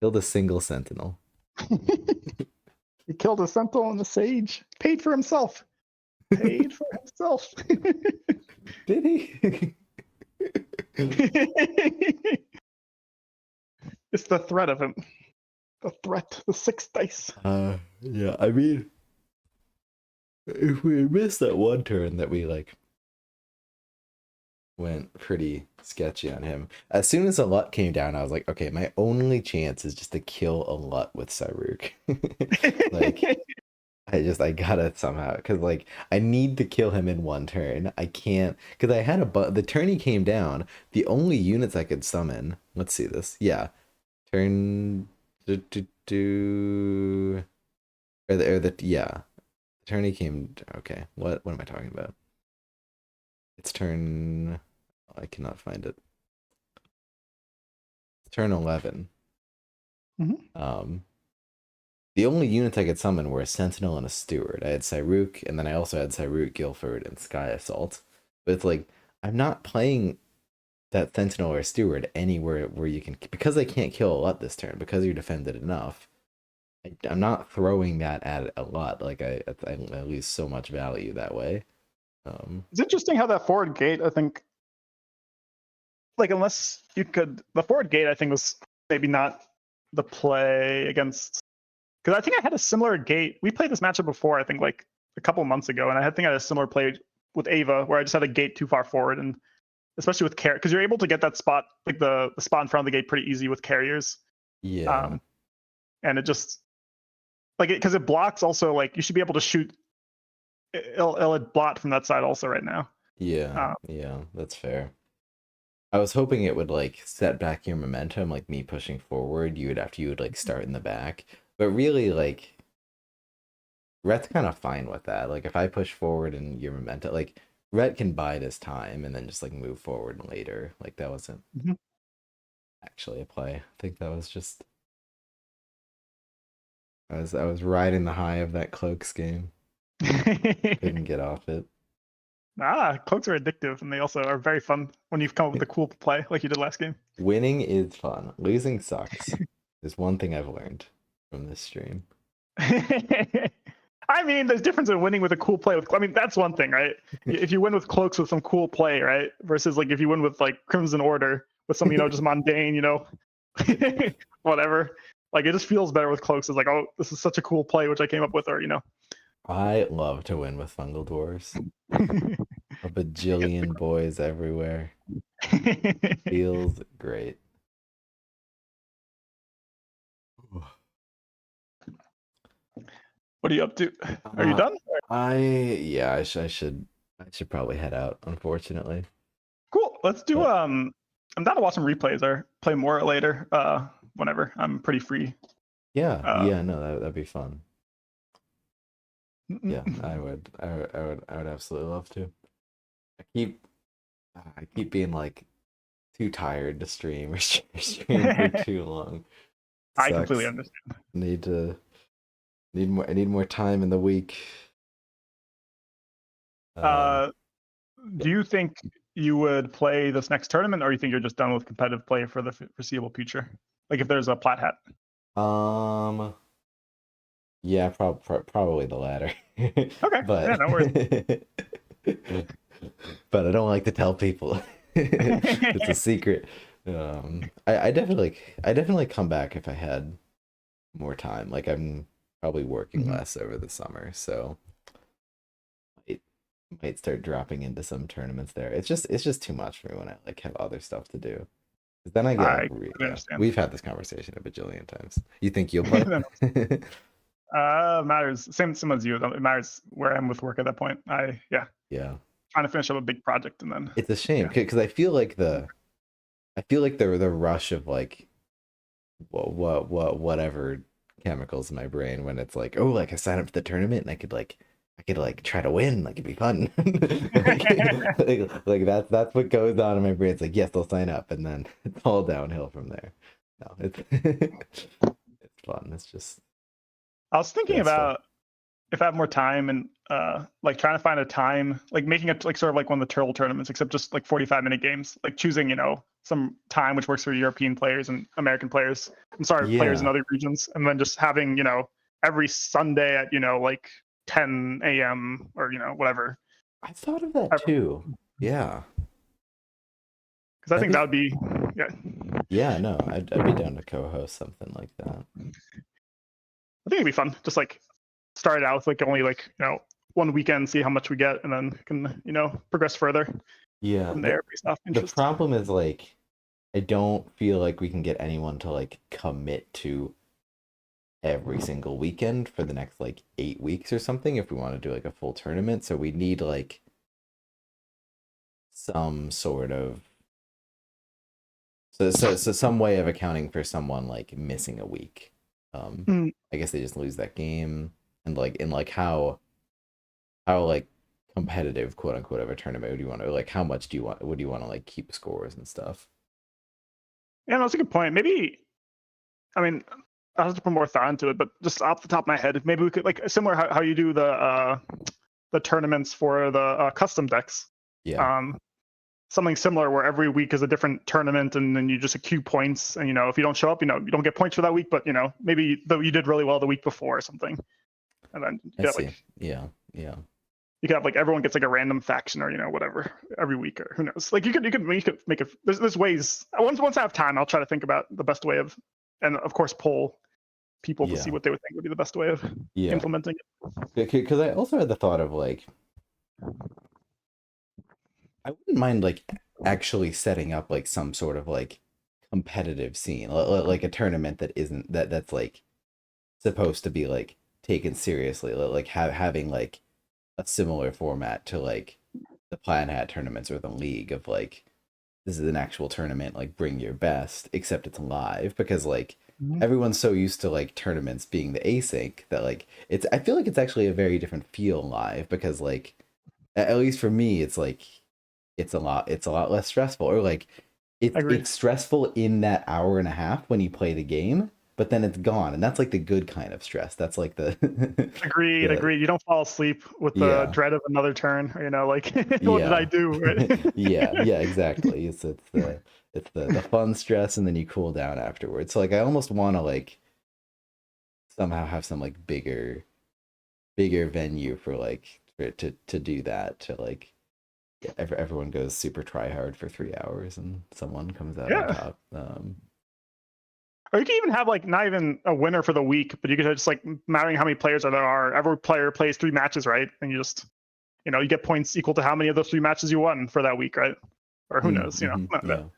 Killed a single sentinel. He killed a sentinel and a sage. Paid for himself. Paid for himself. Did he? It's the threat of him. The threat. The 6 dice. Yeah, I mean, if we missed that one turn that we like went pretty sketchy on him. As soon as a Lut came down, I was like, okay, my only chance is just to kill a Lut with Saruk. Like, I gotta somehow, because like I need to kill him in one turn. I can't, because I had the turn he came down, the only units I could summon. Let's see this. Yeah, turn yeah, turn he came. Okay, what am I talking about? It's turn. I cannot find it. Turn 11. Mhm. The only units I could summon were a Sentinel and a Steward. I had Saruk, and then I also had Saruk, Guilford, and Sky Assault. But it's like, I'm not playing that Sentinel or Steward anywhere where you can... Because I can't kill a lot this turn, because you're defended enough, I'm not throwing that at a lot. Like, I lose so much value that way. It's interesting how that forward gate, I think, like, unless you could... The forward gate, I think, was maybe not the play against... Because I think I had a similar gate. We played this matchup before, I think, like a couple months ago, and I think I had a similar play with Ava where I just had a gate too far forward, and especially with carrier, because you're able to get that spot, like the spot in front of the gate, pretty easy with carriers. Yeah. And it just like it because it blocks. Also, like you should be able to shoot. It'll blot from that side also right now. Yeah. Yeah, that's fair. I was hoping it would like set back your momentum, like me pushing forward. You would like start in the back, but really like Rhett's kind of fine with that. Like if I push forward and your momentum, like Rhett can bide his time and then just like move forward later. Like that wasn't actually a play. I think that was just I was riding the high of that cloaks game. Couldn't get off it. Cloaks are addictive, and they also are very fun when you've come up with a cool play like you did last game. Winning is fun. Losing sucks. Is one thing I've learned from this stream. I mean, there's difference in winning with a cool play. I mean, that's one thing, right? If you win with cloaks with some cool play, right? Versus like if you win with like Crimson Order with some, just mundane, whatever. Like it just feels better with cloaks. It's like, oh, this is such a cool play which I came up with, or I love to win with Fungal Dwarves. A bajillion boys everywhere. Feels great. What are you up to? Are you done? I should probably head out, unfortunately. Cool. Let's do I'm down to watch some replays or play more later. Whenever. I'm pretty free. Yeah, no, that'd be fun. Yeah, I would absolutely love to. I keep being like too tired to stream or stream for too long. I completely understand. I need more time in the week. Do you think you would play this next tournament, or you think you're just done with competitive play for the foreseeable future? Like if there's a plat hat. Yeah, probably the latter. Okay. But Yeah, no worries. but I don't like to tell people. It's a secret. I definitely come back if I had more time. Like I'm probably working less over the summer, so I might start dropping into some tournaments there. It's just too much for me when I like have other stuff to do. 'Cause then I get like I understand. we've had this conversation a bajillion times. You think you'll play? Matters. Same as you. It matters where I am with work at that point. Yeah. Trying to finish up a big project and then. It's a shame Yeah. because I feel like the rush of like whatever chemicals in my brain when it's like, oh, like I signed up for the tournament and I could try to win, like it'd be fun. like that's what goes on in my brain. It's like, yes, I'll sign up, and then it's all downhill from there. No, it's it's fun. It's just I was thinking stressful. about if I have more time and like trying to find a time, like making it like sort of like one of the turtle tournaments, except just like 45-minute games, like choosing, some time which works for European players and American players. I'm sorry, players in Yeah, other regions, and then just having, every Sunday at, like 10 a.m. or, whatever. I thought of that too. Yeah, Because I that'd think that be would be, yeah. yeah. No, I'd be down to co-host something like that. I think it'd be fun. Just like start it out with like only like, one weekend, see how much we get, and then can, progress further Yeah, from there based off the interest. problem is like I don't feel like we can get anyone to like commit to every single weekend for the next like 8 weeks or something if we want to do like a full tournament. So we need like some sort of so some way of accounting for someone like missing a week. Mm. I guess they just lose that game and how like competitive quote unquote of a tournament would you want to like how much would you want to like keep scores and stuff? Yeah, no, that's a good point. Maybe, I mean, I have to put more thought into it, but just off the top of my head, maybe we could like similar how you do the tournaments for the custom decks. Yeah. Um, Something similar where every week is a different tournament, and then you just accrue points. And if you don't show up, you don't get points for that week. But maybe though you did really well the week before or something, and then you I get see. like Yeah. Yeah. you could have like everyone gets like a random faction or whatever every week, or who knows. Like you could make it. There's ways. Once I have time, I'll try to think about the best way of, and of course poll people to see Yeah. what they would think would be the best way of Yeah. implementing it. Because I also had the thought of like I wouldn't mind like actually setting up like some sort of like competitive scene, like a tournament that isn't that's like supposed to be like taken seriously, like having like a similar format to like the Plaid Hat tournaments or the League of like this is an actual tournament, like bring your best, except it's live because like Mhm. everyone's so used to like tournaments being the async that like I feel like it's actually a very different feel live because like at least for me it's like it's a lot less stressful or like Agreed. it's stressful in that hour and a half when you play the game but then it's gone and that's like the good kind of stress. That's like the Agreed. the Agreed. You don't fall asleep with the yeah. dread of another turn. Like what did I Yeah. do? Right? Yeah, exactly. It's the fun stress and then you cool down afterwards. So like I almost want to like somehow have some like bigger venue for like to do that to like everyone goes super try hard for 3 hours and someone comes out on Yeah. top. Or you can even have like not even a winner for the week, but you could just like mattering how many players there are. Every player plays 3 matches, right? And you just you get points equal to how many of those 3 matches you won for that week, right? Or who knows, Yeah. or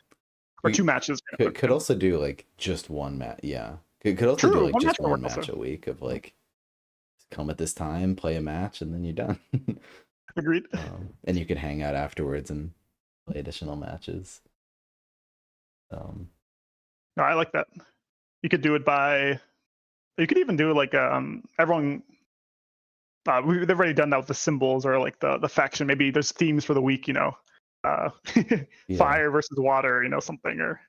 We 2 matches. could also do like just one match. Yeah. Could also do True, like one match just can one work also. match a week of like come at this time, play a match, and then you're done. Agreed. And you can hang out afterwards and play additional matches. No, I like that. You could do it by. You could even do like everyone. They've already done that with the symbols or like the faction. Maybe there's themes for the week. Uh, Yeah. fire versus water. Something or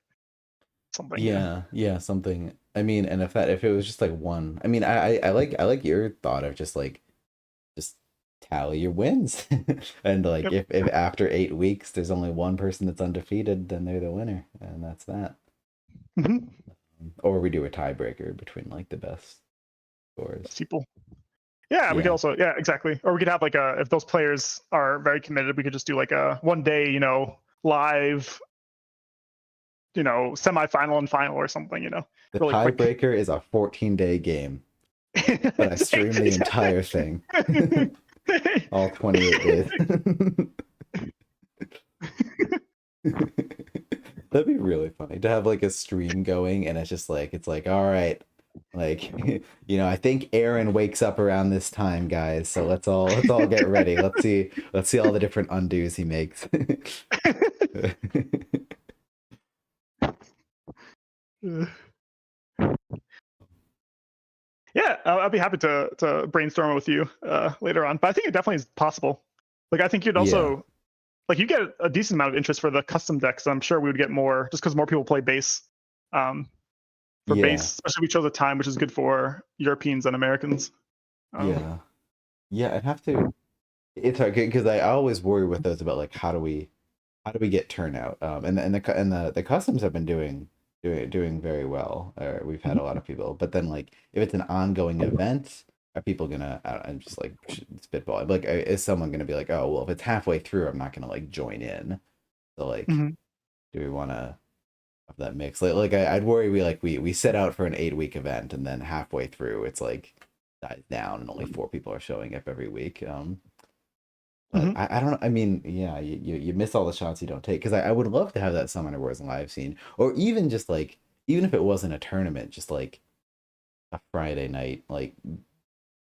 something. Yeah, something. I mean, and if it was just like one, I mean, I like your thought of just like just tally your wins. And like Yep. if after 8 weeks there's only one person that's undefeated, then they're the winner, and that's that. Mhm. Or we do a tiebreaker between like the best scores. People. Yeah, we could Yeah. also, yeah, exactly. Or we could have like a, if those players are very committed, we could just do like a 1 day, live, semifinal and final or something, The really quick. tiebreaker is a 14-day game, but I stream the entire thing. All 28 days. That'd be really funny to have like a stream going and it's like, all right, like I think Aaron wakes up around this time, guys. So let's all get ready. Let's see all the different undos he makes. Yeah, I'd be happy to brainstorm it with you later on. But I think it definitely is possible. Like I think you'd Yeah. also like you get a decent amount of interest for the custom decks. I'm sure we would get more just because more people play base. For Yeah. base, especially we chose a time which is good for Europeans and Americans. Yeah. Yeah, I'd have to. It's hard because I always worry with those about like how do we get turnout? And the customs have been doing very well. We've had a lot of people, but then like if it's an ongoing event, are people gonna? I'm just like spitball. Like, is someone gonna be like, oh well, if it's halfway through, I'm not gonna like join in. So like, Mhm. do we want to have that mix? I'd worry we set out for an 8 week event, and then halfway through, it's like dies down, and only 4 people are showing up every week. But Mhm. I don't know. I mean, yeah, you miss all the shots you don't take. Because I would love to have that Summoner Wars live scene. Or even just like, even if it wasn't a tournament, just like a Friday night, like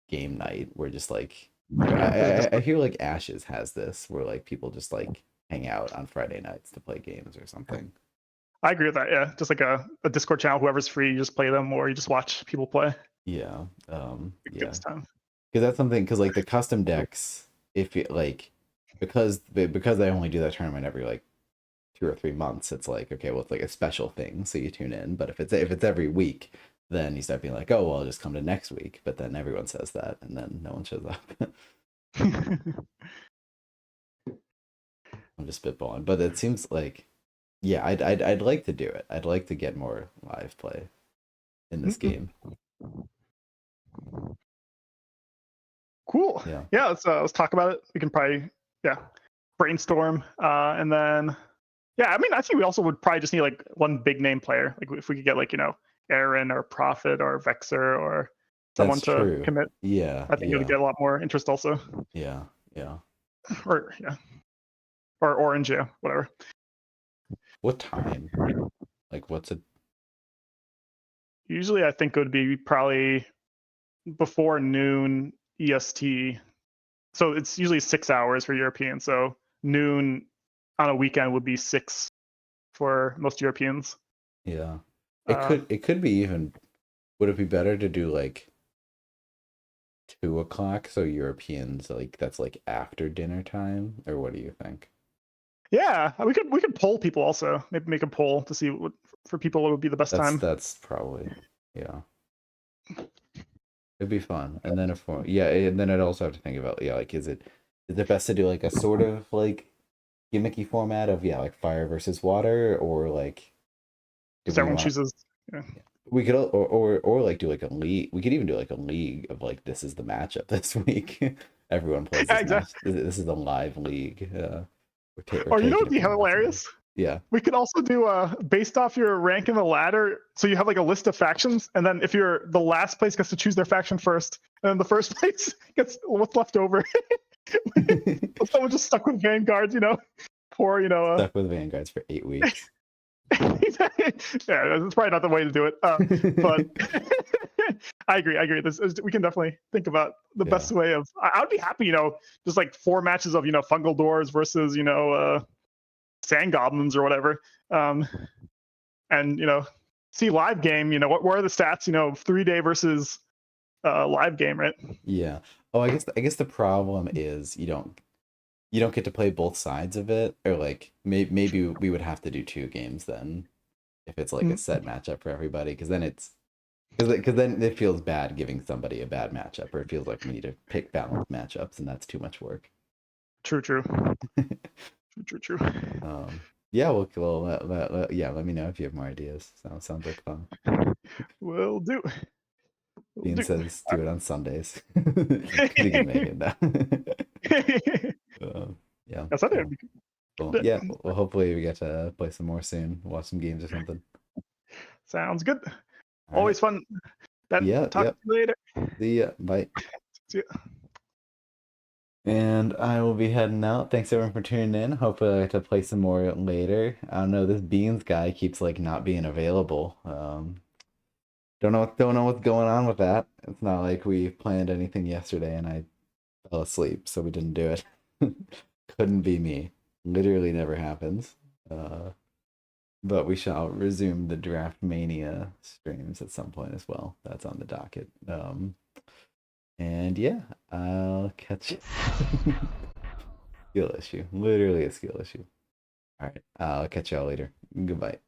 game night where just like, I feel like Ashes has this where like people just like hang out on Friday nights to play games or something. I agree with that. Yeah, just like a Discord channel, whoever's free, you just play them, or you just watch people play. Yeah. Good Yeah. time. Because that's something, because like the custom decks, if it like, because I only do that tournament every like 2 or 3 months, it's like, okay, well, it's like a special thing, so you tune in. But if it's every week, then you start being like, oh well, I'll just come to next week. But then everyone says that, and then no one shows up. I'm just spitballing, but it seems like, yeah, I'd like to do it. I'd like to get more live play in this game. Cool. Yeah, Yeah, let's talk about it. We can probably brainstorm, and then I mean, I think we also would probably just need like one big name player. Like if we could get like Aaron or Prophet or Vexer or someone that's to true. commit, Yeah, I think it would yeah, get a lot more interest also. yeah, yeah. Or or Orange, whatever. What time? Like, what's it? Usually, I think it would be probably before noon EST. So it's usually 6 hours for European. So noon on a weekend would be 6 for most Europeans. Yeah, it Uh, could be even. Would it be better to do like 2 o'clock, so Europeans like that's like after dinner time, or what do you think? yeah, we could poll people also. Maybe make a poll to see what for people what would be the best That's time. that's probably, yeah. It'd be fun, and then yeah, and then I'd also have to think about, yeah, like is it best to do like a sort of like gimmicky format of, yeah, like fire versus water, or like do Just we everyone want, chooses. Yeah. we could or like do like a league. We could even do like a league of like, this is the matchup this week. Everyone plays Yeah, this match. exactly. This is a live league. We're Or you know taking what'd it be from the best of hilarious? yeah. We could also do based off your rank in the ladder. So you have like a list of factions, and then if you're the last place gets to choose their faction first, and then the first place gets what's left over. Someone just stuck with vanguards, poor, Stuck with Vanguards for 8 weeks. yeah, that's probably not the way to do it. But I agree. We can definitely think about the Yeah. best way of. I would be happy, just like 4 matches of fungal doors versus sand goblins or whatever, and see live game. What are the stats? 3-day versus live game, right? Yeah. Oh, I guess the problem is you don't get to play both sides of it, or like maybe we would have to do 2 games then if it's like a Mm. set matchup for everybody, because then Because then it feels bad giving somebody a bad matchup, or it feels like we need to pick balanced matchups, and that's too much work. True. True. True. Yeah, yeah. Let me know if you have more ideas. Sounds like fun. Will do. Bean says do it on Sundays. He can make it now. Yeah. Yes, I Cool. did. Cool. Yeah. Well, hopefully we get to play some more soon. Watch some games or something. Sounds good. All Always fun. Ben, Yeah. talk to you later. See ya. Bye. See ya. And I will be heading out. Thanks everyone for tuning in. Hopefully I get to play some more later. I don't know, this Beans guy keeps like not being available. Don't know what's going on with that. It's not like we planned anything yesterday and I fell asleep, so we didn't do it. Couldn't be me. Literally never happens. But we shall resume the Draft Mania streams at some point as well. That's on the docket. And yeah, I'll catch you. Skill issue. Literally a skill issue. All right. I'll catch y'all later. Goodbye.